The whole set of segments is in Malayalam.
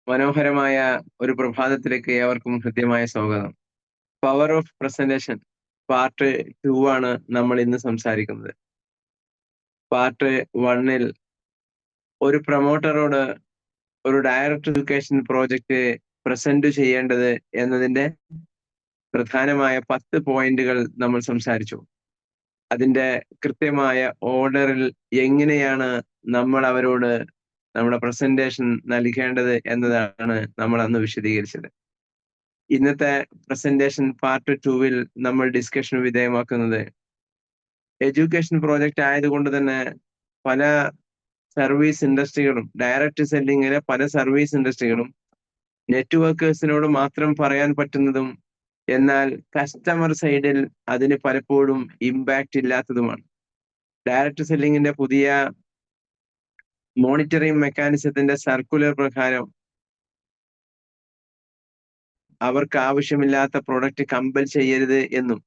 മനോഹരമായ ഒരു പ്രഭാതത്തിലേക്ക് ഏവർക്കും ഹൃദ്യമായ സ്വാഗതം. പവർ ഓഫ് പ്രസന്റേഷൻ പാർട്ട് 2 ആണ് നമ്മൾ ഇന്ന് സംസാരിക്കുന്നത്. പാർട്ട് 1-ൽ ഒരു പ്രൊമോട്ടറോട് ഒരു ഡയറക്ട് എഡ്യൂക്കേഷൻ പ്രോജക്റ്റ് പ്രസന്റ് ചെയ്യേണ്ടത് എന്നതിന്റെ പ്രധാനമായ 10 പോയിന്റുകൾ നമ്മൾ സംസാരിച്ചു. അതിന്റെ കൃത്യമായ ഓർഡറിൽ എങ്ങനെയാണ് നമ്മൾ അവരോട് നമ്മുടെ പ്രസന്റേഷൻ നൽകേണ്ടത് എന്നതാണ് നമ്മൾ അന്ന് വിശദീകരിച്ചത്. ഇന്നത്തെ പ്രസന്റേഷൻ പാർട്ട് 2-ൽ നമ്മൾ ഡിസ്കഷന് വിധേയമാക്കുന്നത് എഡ്യൂക്കേഷൻ പ്രോജക്റ്റ് ആയതുകൊണ്ട് തന്നെ പല സർവീസ് ഇൻഡസ്ട്രികളും ഡയറക്റ്റ് സെല്ലിങ്ങിലെ പല സർവീസ് ഇൻഡസ്ട്രികളും നെറ്റ്വർക്കേഴ്സിനോട് മാത്രം പറയാൻ പറ്റുന്നതും എന്നാൽ കസ്റ്റമർ സൈഡിൽ അതിന് പലപ്പോഴും ഇമ്പാക്റ്റ് ഇല്ലാത്തതുമാണ്. ഡയറക്റ്റ് സെല്ലിങ്ങിന്റെ പുതിയ മോണിറ്ററിംഗ് മെക്കാനിസത്തിന്റെ സർക്കുലർ പ്രകാരം അവർക്ക് ആവശ്യമില്ലാത്ത പ്രോഡക്റ്റ് കമ്പൽ ചെയ്യരുത് എന്നും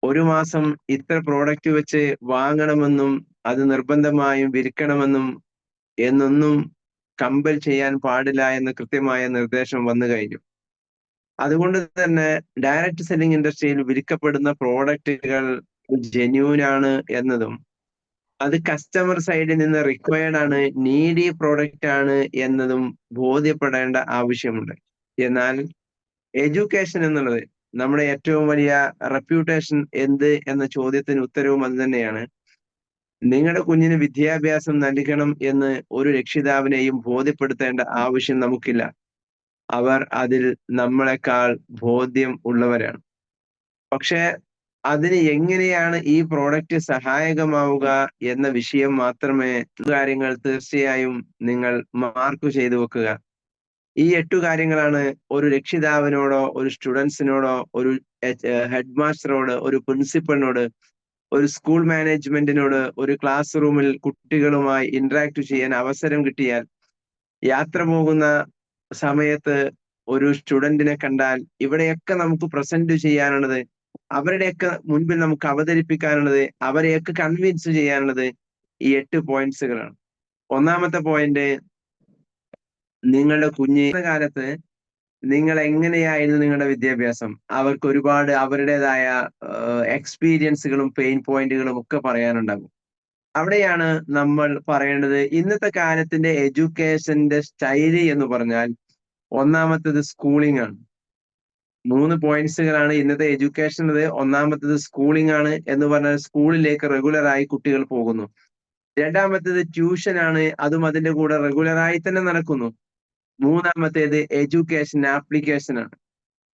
ഒരു മാസം ഇത്ര പ്രോഡക്റ്റ് വെച്ച് വാങ്ങണമെന്നും അത് നിർബന്ധമായും വിൽക്കണമെന്നും എന്നൊന്നും കമ്പൽ ചെയ്യാൻ പാടില്ല എന്ന് കൃത്യമായ നിർദ്ദേശം വന്നു കഴിഞ്ഞു. അതുകൊണ്ട് തന്നെ ഡയറക്റ്റ് സെല്ലിംഗ് ഇൻഡസ്ട്രിയിൽ വിൽക്കപ്പെടുന്ന പ്രോഡക്റ്റുകൾ ജെന്യൂൻ ആണ് എന്നതും അത് കസ്റ്റമർ സൈഡിൽ നിന്ന് റിക്വയർഡ് ആണ്, നീഡി പ്രോഡക്റ്റ് ആണ് എന്നതും ബോധ്യപ്പെടേണ്ട ആവശ്യമുണ്ട്. എന്നാൽ എഡ്യൂക്കേഷൻ എന്നുള്ളത് നമ്മുടെ ഏറ്റവും വലിയ റെപ്യൂട്ടേഷൻ എന്ത് എന്ന ചോദ്യത്തിന് ഉത്തരവും അത് തന്നെയാണ്. നിങ്ങളുടെ കുഞ്ഞിന് വിദ്യാഭ്യാസം നൽകണം എന്ന് ഒരു രക്ഷിതാവിനെയും ബോധ്യപ്പെടുത്തേണ്ട ആവശ്യം നമുക്കില്ല. അവർ അതിൽ നമ്മളെക്കാൾ ബോധ്യം ഉള്ളവരാണ്. പക്ഷെ അതിന് എങ്ങനെയാണ് ഈ പ്രോഡക്റ്റ് സഹായകമാവുക എന്ന വിഷയം മാത്രമേ കാര്യങ്ങൾ തീർച്ചയായും നിങ്ങൾ മാർക്ക് ചെയ്തു വെക്കുക. ഈ 8 കാര്യങ്ങളാണ് ഒരു രക്ഷിതാവിനോടോ ഒരു സ്റ്റുഡൻസിനോടോ ഒരു ഹെഡ് മാസ്റ്ററോട് ഒരു പ്രിൻസിപ്പലിനോട് ഒരു സ്കൂൾ മാനേജ്മെന്റിനോട് ഒരു ക്ലാസ് റൂമിൽ കുട്ടികളുമായി ഇന്ററാക്ട് ചെയ്യാൻ അവസരം കിട്ടിയാൽ, യാത്ര പോകുന്ന സമയത്ത് ഒരു സ്റ്റുഡന്റിനെ കണ്ടാൽ ഇവിടെയൊക്കെ നമുക്ക് പ്രസന്റ് ചെയ്യാനുള്ളത്, അവരുടെയൊക്കെ മുൻപിൽ നമുക്ക് അവതരിപ്പിക്കാനുള്ളത്, അവരെയൊക്കെ കൺവിൻസ് ചെയ്യാനുള്ളത് ഈ 8 പോയിന്റ്സുകളാണ്. ഒന്നാമത്തെ പോയിന്റ്, നിങ്ങളുടെ കുഞ്ഞിന്റെ കാലത്ത് നിങ്ങൾ എങ്ങനെയായിരുന്നു നിങ്ങളുടെ വിദ്യാഭ്യാസം? അവർക്ക് ഒരുപാട് അവരുടേതായ എക്സ്പീരിയൻസുകളും പെയിൻ പോയിന്റുകളും ഒക്കെ പറയാനുണ്ടാകും. അവിടെയാണ് നമ്മൾ പറയേണ്ടത് ഇന്നത്തെ കാലത്തിന്റെ എഡ്യൂക്കേഷന്റെ സ്റ്റൈല് എന്ന് പറഞ്ഞാൽ ഒന്നാമത്തേത് സ്കൂളിംഗ് ആണ്. 3 പോയിന്റ്സുകളാണ് ഇന്നത്തെ എഡ്യൂക്കേഷൻ. ഒന്നാമത്തേത് സ്കൂളിംഗ് ആണ് എന്ന് പറഞ്ഞാൽ സ്കൂളിലേക്ക് റെഗുലറായി കുട്ടികൾ പോകുന്നു. രണ്ടാമത്തേത് ട്യൂഷൻ ആണ്, അതും അതിന്റെ കൂടെ റെഗുലറായി തന്നെ നടക്കുന്നു. മൂന്നാമത്തേത് എഡ്യൂക്കേഷൻ ആപ്ലിക്കേഷൻ ആണ്.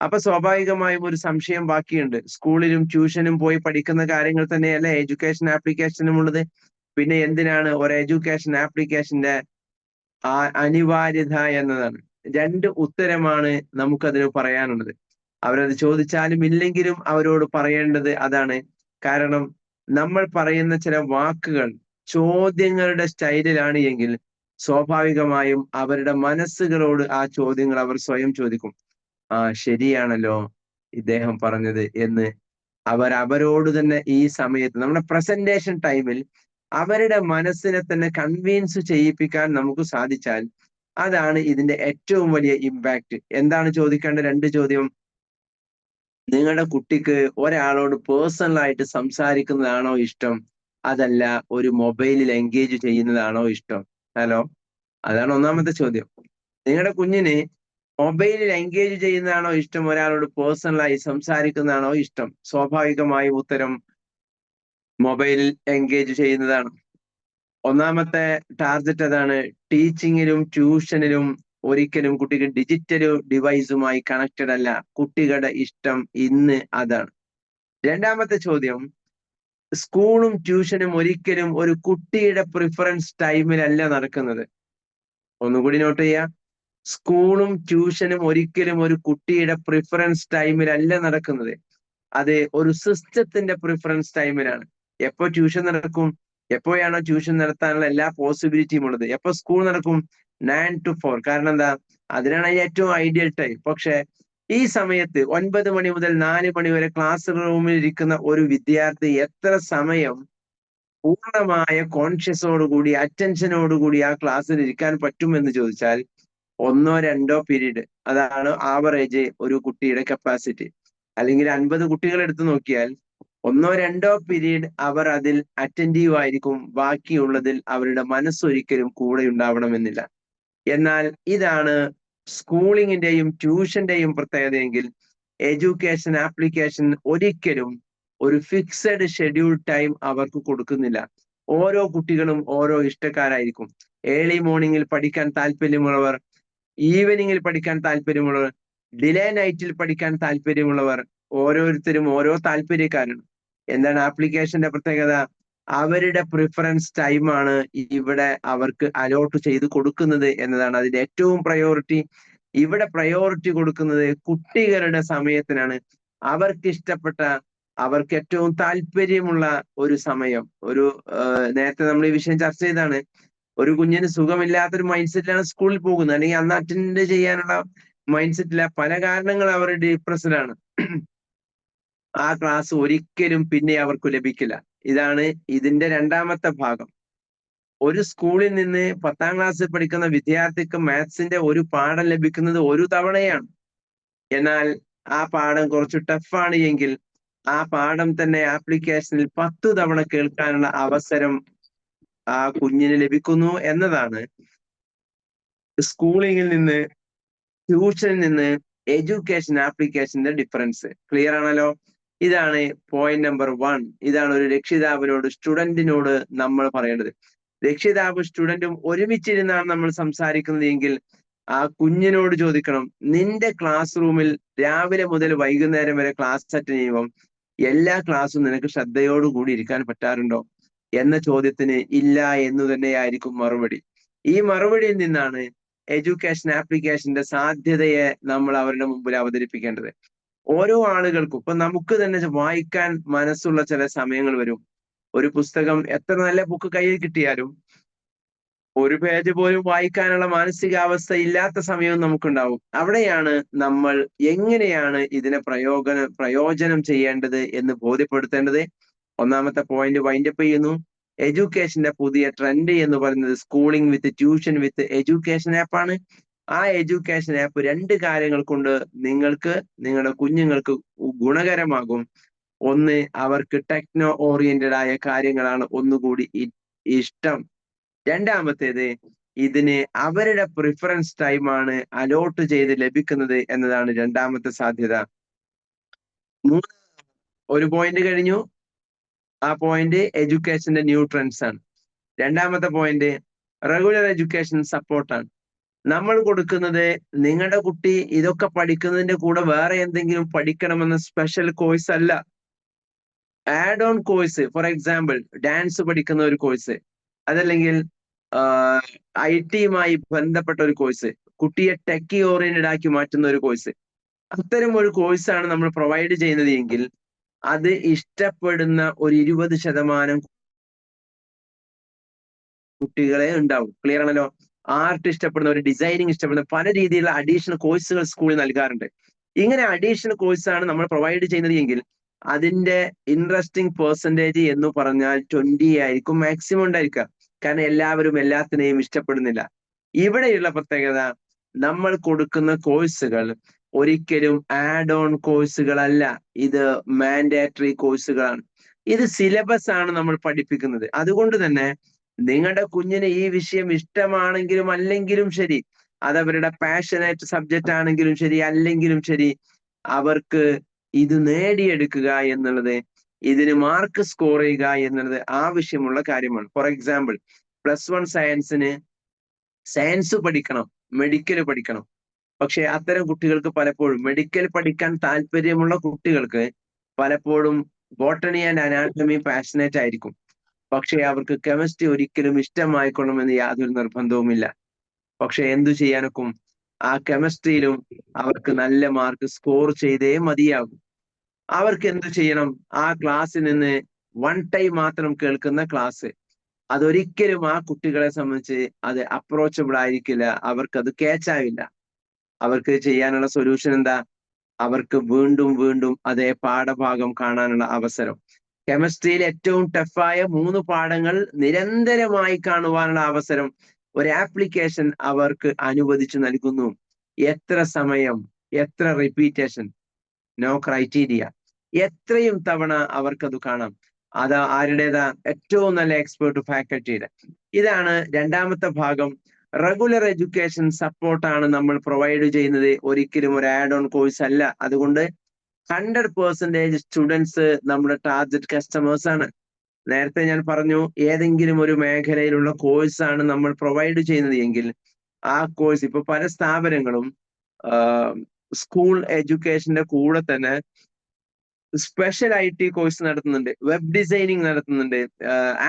അപ്പൊ സ്വാഭാവികമായും ഒരു സംശയം ബാക്കിയുണ്ട്. സ്കൂളിലും ട്യൂഷനും പോയി പഠിക്കുന്ന കാര്യങ്ങൾ തന്നെയല്ല എഡ്യൂക്കേഷൻ ആപ്ലിക്കേഷനും ഉള്ളത്. പിന്നെ എന്തിനാണ് ഒരു എഡ്യൂക്കേഷൻ ആപ്ലിക്കേഷന്റെ അനിവാര്യത എന്നതാണ്. 2 ഉത്തരമാണ് നമുക്കതിന് പറയാനുള്ളത്. അവരത് ചോദിച്ചാലും ഇല്ലെങ്കിലും അവരോട് പറയേണ്ടത് അതാണ്. കാരണം നമ്മൾ പറയുന്ന ചില വാക്കുകൾ ചോദ്യങ്ങളുടെ സ്റ്റൈലിലാണ് എങ്കിൽ സ്വാഭാവികമായും അവരുടെ മനസ്സുകളോട് ആ ചോദ്യങ്ങൾ അവർ സ്വയം ചോദിക്കും. ശരിയാണല്ലോ ഇദ്ദേഹം പറഞ്ഞത് എന്ന് അവരോട് തന്നെ ഈ സമയത്ത് നമ്മുടെ പ്രസന്റേഷൻ ടൈമിൽ അവരുടെ മനസ്സിനെ തന്നെ കൺവിൻസ് ചെയ്യിപ്പിക്കാൻ നമുക്ക് സാധിച്ചാൽ അതാണ് ഇതിന്റെ ഏറ്റവും വലിയ ഇമ്പാക്റ്റ്. എന്താണ് ചോദിക്കേണ്ട 2 ചോദ്യം? നിങ്ങളുടെ കുട്ടിക്ക് ഒരാളോട് പേഴ്സണലായിട്ട് സംസാരിക്കുന്നതാണോ ഇഷ്ടം, അതല്ല ഒരു മൊബൈലിൽ എൻഗേജ് ചെയ്യുന്നതാണോ ഇഷ്ടം? ഹലോ, അതാണ് ഒന്നാമത്തെ ചോദ്യം. നിങ്ങളുടെ കുഞ്ഞിന് മൊബൈലിൽ എൻഗേജ് ചെയ്യുന്നതാണോ ഇഷ്ടം, ഒരാളോട് പേഴ്സണലായി സംസാരിക്കുന്നതാണോ ഇഷ്ടം? സ്വാഭാവികമായും ഉത്തരം മൊബൈലിൽ എൻഗേജ് ചെയ്യുന്നതാണ്. ഒന്നാമത്തെ ടാർഗറ്റ് അതാണ്. ടീച്ചിങ്ങിലും ട്യൂഷനിലും ഒരിക്കലും കുട്ടിക്ക് ഡിജിറ്റൽ ഡിവൈസുമായി കണക്റ്റഡ് അല്ല. കുട്ടികളുടെ ഇഷ്ടം ഇന്ന് അതാണ്. രണ്ടാമത്തെ ചോദ്യം, സ്കൂളും ട്യൂഷനും ഒരിക്കലും ഒരു കുട്ടിയുടെ പ്രിഫറൻസ് ടൈമിലല്ല നടക്കുന്നത്. ഒന്നുകൂടി നോട്ട് ചെയ്യാം. സ്കൂളും ട്യൂഷനും ഒരിക്കലും ഒരു കുട്ടിയുടെ പ്രിഫറൻസ് ടൈമിലല്ല നടക്കുന്നത്. അത് ഒരു സിസ്റ്റത്തിന്റെ പ്രിഫറൻസ് ടൈമിലാണ്. എപ്പോ ട്യൂഷൻ നടക്കും, എപ്പോഴാണോ ട്യൂഷൻ നടത്താനുള്ള എല്ലാ പോസിബിലിറ്റിയും ഉള്ളത്, എപ്പോ സ്കൂൾ നടക്കും? 9 to 4. കാരണം എന്താ? അതിനാണ് ഏറ്റവും ഐഡിയൽ ടൈം. പക്ഷെ ഈ സമയത്ത് 9 മണി മുതൽ 4 മണി വരെ ക്ലാസ് റൂമിൽ ഇരിക്കുന്ന ഒരു വിദ്യാർത്ഥി എത്ര സമയം പൂർണ്ണമായ കോൺഷ്യസോടുകൂടി അറ്റൻഷനോടുകൂടി ആ ക്ലാസ്സിൽ ഇരിക്കാൻ പറ്റുമെന്ന് ചോദിച്ചാൽ 1 2 പീരീഡ്, അതാണ് ആവറേജ് ഒരു കുട്ടിയുടെ കപ്പാസിറ്റി. അല്ലെങ്കിൽ 50 കുട്ടികൾ എടുത്തു നോക്കിയാൽ 1 2 പീരീഡ് അവർ അതിൽ അറ്റൻറ്റീവ് ആയിരിക്കും, ബാക്കിയുള്ളതിൽ അവരുടെ മനസ്സൊരിക്കലും കൂടെ ഉണ്ടാവണമെന്നില്ല. എന്നാൽ ഇതാണ് സ്കൂളിങ്ങിന്റെയും ട്യൂഷന്റെയും പ്രത്യേകതയെങ്കിൽ എഡ്യൂക്കേഷൻ ആപ്ലിക്കേഷൻ ഒരിക്കലും ഒരു ഫിക്സഡ് ഷെഡ്യൂൾ ടൈം അവർക്ക് കൊടുക്കുന്നില്ല. ഓരോ കുട്ടികളും ഓരോ ഇഷ്ടക്കാരായിരിക്കും. ഏർലി മോർണിംഗിൽ പഠിക്കാൻ താല്പര്യമുള്ളവർ, ഈവനിങ്ങിൽ പഠിക്കാൻ താല്പര്യമുള്ളവർ, ഡിലേ നൈറ്റിൽ പഠിക്കാൻ താല്പര്യമുള്ളവർ, ഓരോരുത്തരും ഓരോ താല്പര്യക്കാരാണ്. എന്താണ് ആപ്ലിക്കേഷന്റെ പ്രത്യേകത? അവരുടെ പ്രിഫറൻസ് ടൈമാണ് ഇവിടെ അവർക്ക് അലോട്ട് ചെയ്ത് കൊടുക്കുന്നത് എന്നതാണ് അതിന്റെ ഏറ്റവും പ്രയോറിറ്റി. ഇവിടെ പ്രയോറിറ്റി കൊടുക്കുന്നത് കുട്ടികളുടെ സമയത്തിനാണ്. അവർക്ക് ഇഷ്ടപ്പെട്ട, അവർക്ക് ഏറ്റവും താല്പര്യമുള്ള ഒരു സമയം. നേരത്തെ നമ്മൾ ഈ വിഷയം ചർച്ച ചെയ്താണ്. ഒരു കുഞ്ഞിന് സുഖമില്ലാത്തൊരു മൈൻഡ് സെറ്റിലാണ് സ്കൂളിൽ പോകുന്നത്, അല്ലെങ്കിൽ അന്ന് അറ്റൻഡ് ചെയ്യാനുള്ള മൈൻഡ് സെറ്റില്ല. പല കാരണങ്ങൾ അവർ ഡിപ്രസ്ഡാണ്. ആ ക്ലാസ് ഒരിക്കലും പിന്നെ അവർക്ക് ലഭിക്കില്ല. ഇതാണ് ഇതിന്റെ രണ്ടാമത്തെ ഭാഗം. ഒരു സ്കൂളിൽ നിന്ന് 10ാം ക്ലാസ്സിൽ പഠിക്കുന്ന വിദ്യാർത്ഥിക്ക് മാത്സിന്റെ ഒരു പാഠം ലഭിക്കുന്നത് ഒരു തവണയാണ്. എന്നാൽ ആ പാഠം കുറച്ച് ടഫാണ് എങ്കിൽ ആ പാഠം തന്നെ ആപ്ലിക്കേഷനിൽ 10 തവണ കേൾക്കാനുള്ള അവസരം ആ കുഞ്ഞിന് ലഭിക്കുന്നു എന്നതാണ് സ്കൂളിങ്ങിൽ നിന്ന്, ട്യൂഷനിൽ നിന്ന് എഡ്യൂക്കേഷൻ ആപ്ലിക്കേഷന്റെ ഡിഫറൻസ്. ക്ലിയർ ആണല്ലോ? ഇതാണ് പോയിന്റ് നമ്പർ 1. ഇതാണ് ഒരു രക്ഷിതാവിനോട്, സ്റ്റുഡന്റിനോട് നമ്മൾ പറയേണ്ടത്. രക്ഷിതാവും സ്റ്റുഡന്റും ഒരുമിച്ചിരുന്നാണ് നമ്മൾ സംസാരിക്കുന്നത് എങ്കിൽ ആ കുഞ്ഞിനോട് ചോദിക്കണം, നിന്റെ ക്ലാസ് റൂമിൽ രാവിലെ മുതൽ വൈകുന്നേരം വരെ ക്ലാസ് അറ്റൻഡ് ചെയ്യുമ്പോൾ എല്ലാ ക്ലാസ്സും നിനക്ക് ശ്രദ്ധയോടുകൂടി ഇരിക്കാൻ പറ്റാറുണ്ടോ എന്ന ചോദ്യത്തിന് ഇല്ല എന്ന് തന്നെയായിരിക്കും മറുപടി. ഈ മറുപടിയിൽ നിന്നാണ് എഡ്യൂക്കേഷൻ ആപ്ലിക്കേഷന്റെ സാധ്യതയെ നമ്മൾ അവരുടെ മുമ്പിൽ അവതരിപ്പിക്കേണ്ടത്. ഓരോ ആളുകൾക്കും, ഇപ്പൊ നമുക്ക് തന്നെ വായിക്കാൻ മനസ്സുള്ള ചില സമയങ്ങൾ വരും. ഒരു പുസ്തകം, എത്ര നല്ല ബുക്ക് കയ്യിൽ കിട്ടിയാലും ഒരു പേജ് പോലും വായിക്കാനുള്ള മാനസികാവസ്ഥ ഇല്ലാത്ത സമയവും നമുക്കുണ്ടാവും. അവിടെയാണ് നമ്മൾ എങ്ങനെയാണ് ഇതിനെ പ്രയോജനം ചെയ്യേണ്ടത് എന്ന് ബോധ്യപ്പെടുത്തേണ്ടത്. ഒന്നാമത്തെ പോയിന്റ് വൈൻഡപ്പ് ചെയ്യുന്നു. എഡ്യൂക്കേഷന്റെ പുതിയ ട്രെൻഡ് എന്ന് പറയുന്നത് സ്കൂളിംഗ് വിത്ത് ട്യൂഷൻ വിത്ത് എഡ്യൂക്കേഷൻ ആപ്പാണ്. ആ എഡ്യൂക്കേഷൻ ആപ്പ് 2 കാര്യങ്ങൾ കൊണ്ട് നിങ്ങൾക്ക്, നിങ്ങളുടെ കുഞ്ഞുങ്ങൾക്ക് ഗുണകരമാകും. ഒന്ന്, അവർക്ക് ടെക്നോ ഓറിയന്റഡ് ആയ കാര്യങ്ങളാണ് ഒന്നുകൂടി ഇഷ്ടം. രണ്ടാമത്തേത്, ഇതിന് അവരുടെ പ്രിഫറൻസ് ടൈമാണ് അലോട്ട് ചെയ്ത് ലഭിക്കുന്നത് എന്നതാണ് രണ്ടാമത്തെ സാധ്യത. ഒരു പോയിന്റ് കഴിഞ്ഞു. ആ പോയിന്റ് എഡ്യൂക്കേഷന്റെ ന്യൂ ട്രെൻഡ്സ് ആണ്. രണ്ടാമത്തെ പോയിന്റ് റെഗുലർ എഡ്യൂക്കേഷൻ സപ്പോർട്ടാണ്. നമ്മൾ കൊടുക്കുന്നത്, നിങ്ങളുടെ കുട്ടി ഇതൊക്കെ പഠിക്കുന്നതിന്റെ കൂടെ വേറെ എന്തെങ്കിലും പഠിക്കണമെന്ന സ്പെഷ്യൽ കോഴ്സ് അല്ല. Add on course, for example dance പഠിക്കുന്ന ഒരു കോഴ്സ്, അതല്ലെങ്കിൽ IT-യുമായി ബന്ധപ്പെട്ട ഒരു കോഴ്സ്, കുട്ടിയെ ടെക്കി ഓറിയന്റഡ് ആക്കി മാറ്റുന്ന ഒരു കോഴ്സ്, അത്തരം ഒരു കോഴ്സാണ് നമ്മൾ പ്രൊവൈഡ് ചെയ്യുന്നത് എങ്കിൽ അത് ഇഷ്ടപ്പെടുന്ന ഒരു 20% കുട്ടികളെ ഉണ്ടാവും. ക്ലിയർ ആണല്ലോ? ആർട്ട് ഇഷ്ടപ്പെടുന്ന, ഒരു ഡിസൈനിങ് ഇഷ്ടപ്പെടുന്ന, പല രീതിയിലുള്ള അഡീഷണൽ കോഴ്സുകൾ സ്കൂളിൽ നൽകാറുണ്ട്. ഇങ്ങനെ അഡീഷണൽ കോഴ്സാണ് നമ്മൾ പ്രൊവൈഡ് ചെയ്യുന്നത് എങ്കിൽ അതിന്റെ ഇൻട്രസ്റ്റിംഗ് പെർസെൻറ്റേജ് എന്ന് പറഞ്ഞാൽ 20 ആയിരിക്കും മാക്സിമം ഉണ്ടായിരിക്കുക. കാരണം എല്ലാവരും എല്ലാത്തിനെയും ഇഷ്ടപ്പെടുന്നില്ല. ഇവിടെയുള്ള പ്രത്യേകത, നമ്മൾ കൊടുക്കുന്ന കോഴ്സുകൾ ഒരിക്കലും ആഡ് ഓൺ കോഴ്സുകളല്ല, ഇത് മാൻഡേറ്ററി കോഴ്സുകളാണ്. ഇത് സിലബസ് ആണ് നമ്മൾ പഠിപ്പിക്കുന്നത്. അതുകൊണ്ട് തന്നെ നിങ്ങളുടെ കുഞ്ഞിന് ഈ വിഷയം ഇഷ്ടമാണെങ്കിലും അല്ലെങ്കിലും ശരി, അതവരുടെ പാഷനേറ്റ് സബ്ജക്റ്റ് ആണെങ്കിലും ശരി അല്ലെങ്കിലും ശരി, അവർക്ക് ഇത് നേടിയെടുക്കുക എന്നുള്ളത്, ഇതിന് മാർക്ക് സ്കോർ ചെയ്യുക എന്നുള്ളത് ആവശ്യമുള്ള കാര്യമാണ്. ഫോർ എക്സാമ്പിൾ, +1 സയൻസിന് സയൻസ് പഠിക്കണം, മെഡിക്കൽ പഠിക്കണം. പക്ഷെ അത്തരം കുട്ടികൾക്ക് പലപ്പോഴും, മെഡിക്കൽ പഠിക്കാൻ താല്പര്യമുള്ള കുട്ടികൾക്ക് പലപ്പോഴും ബോട്ടണി ആൻഡ് അനാട്ടമി പാഷനേറ്റ് ആയിരിക്കും. പക്ഷെ അവർക്ക് കെമിസ്ട്രി ഒരിക്കലും ഇഷ്ടമായിക്കൊള്ളണമെന്ന് യാതൊരു നിർബന്ധവുമില്ല. പക്ഷെ എന്തു ചെയ്യാനൊക്കും, ആ കെമിസ്ട്രിയിലും അവർക്ക് നല്ല മാർക്ക് സ്കോർ ചെയ്തേ മതിയാകും. അവർക്ക് എന്തു ചെയ്യണം? ആ ക്ലാസ്സിൽ നിന്ന് 1 ടൈം മാത്രം കേൾക്കുന്ന ക്ലാസ്, അതൊരിക്കലും ആ കുട്ടികളെ സംബന്ധിച്ച് അത് അപ്രോച്ചബിൾ ആയിരിക്കില്ല, അവർക്കത് ക്യാച്ച് ആവില്ല. അവർക്ക് ചെയ്യാനുള്ള സൊല്യൂഷൻ എന്താ? അവർക്ക് വീണ്ടും വീണ്ടും അതേ പാഠഭാഗം കാണാനുള്ള അവസരം. കെമിസ്ട്രിയിൽ ഏറ്റവും ടഫായ 3 പാഠങ്ങൾ നിരന്തരമായി കാണുവാനുള്ള അവസരം ഒരു ആപ്ലിക്കേഷൻ അവർക്ക് അനുവദിച്ചു നൽകുന്നു. എത്ര സമയം, എത്ര റിപ്പീറ്റേഷൻ, നോ ക്രൈറ്റീരിയ, എത്രയും തവണ അവർക്കത് കാണാം. അത് ആരുടേതാ? ഏറ്റവും നല്ല എക്സ്പേർട്ട് ഫാക്കൽറ്റിയുടെ. ഇതാണ് രണ്ടാമത്തെ ഭാഗം. റെഗുലർ എഡ്യൂക്കേഷൻ സപ്പോർട്ടാണ് നമ്മൾ പ്രൊവൈഡ് ചെയ്യുന്നത്, ഒരിക്കലും ഒരു ആഡ് ഓൺ കോഴ്സ് അല്ല. അതുകൊണ്ട് 100% സ്റ്റുഡൻസ് നമ്മുടെ ടാർഗറ്റ് കസ്റ്റമേഴ്സ് ആണ്. നേരത്തെ ഞാൻ പറഞ്ഞു, ഏതെങ്കിലും ഒരു മേഖലയിലുള്ള കോഴ്സാണ് നമ്മൾ പ്രൊവൈഡ് ചെയ്യുന്നത് എങ്കിൽ ആ കോഴ്സ്, ഇപ്പൊ പല സ്ഥാപനങ്ങളും സ്കൂൾ എഡ്യൂക്കേഷന്റെ കൂടെ തന്നെ സ്പെഷ്യൽ IT കോഴ്സ് നടത്തുന്നുണ്ട്, വെബ് ഡിസൈനിങ് നടത്തുന്നുണ്ട്,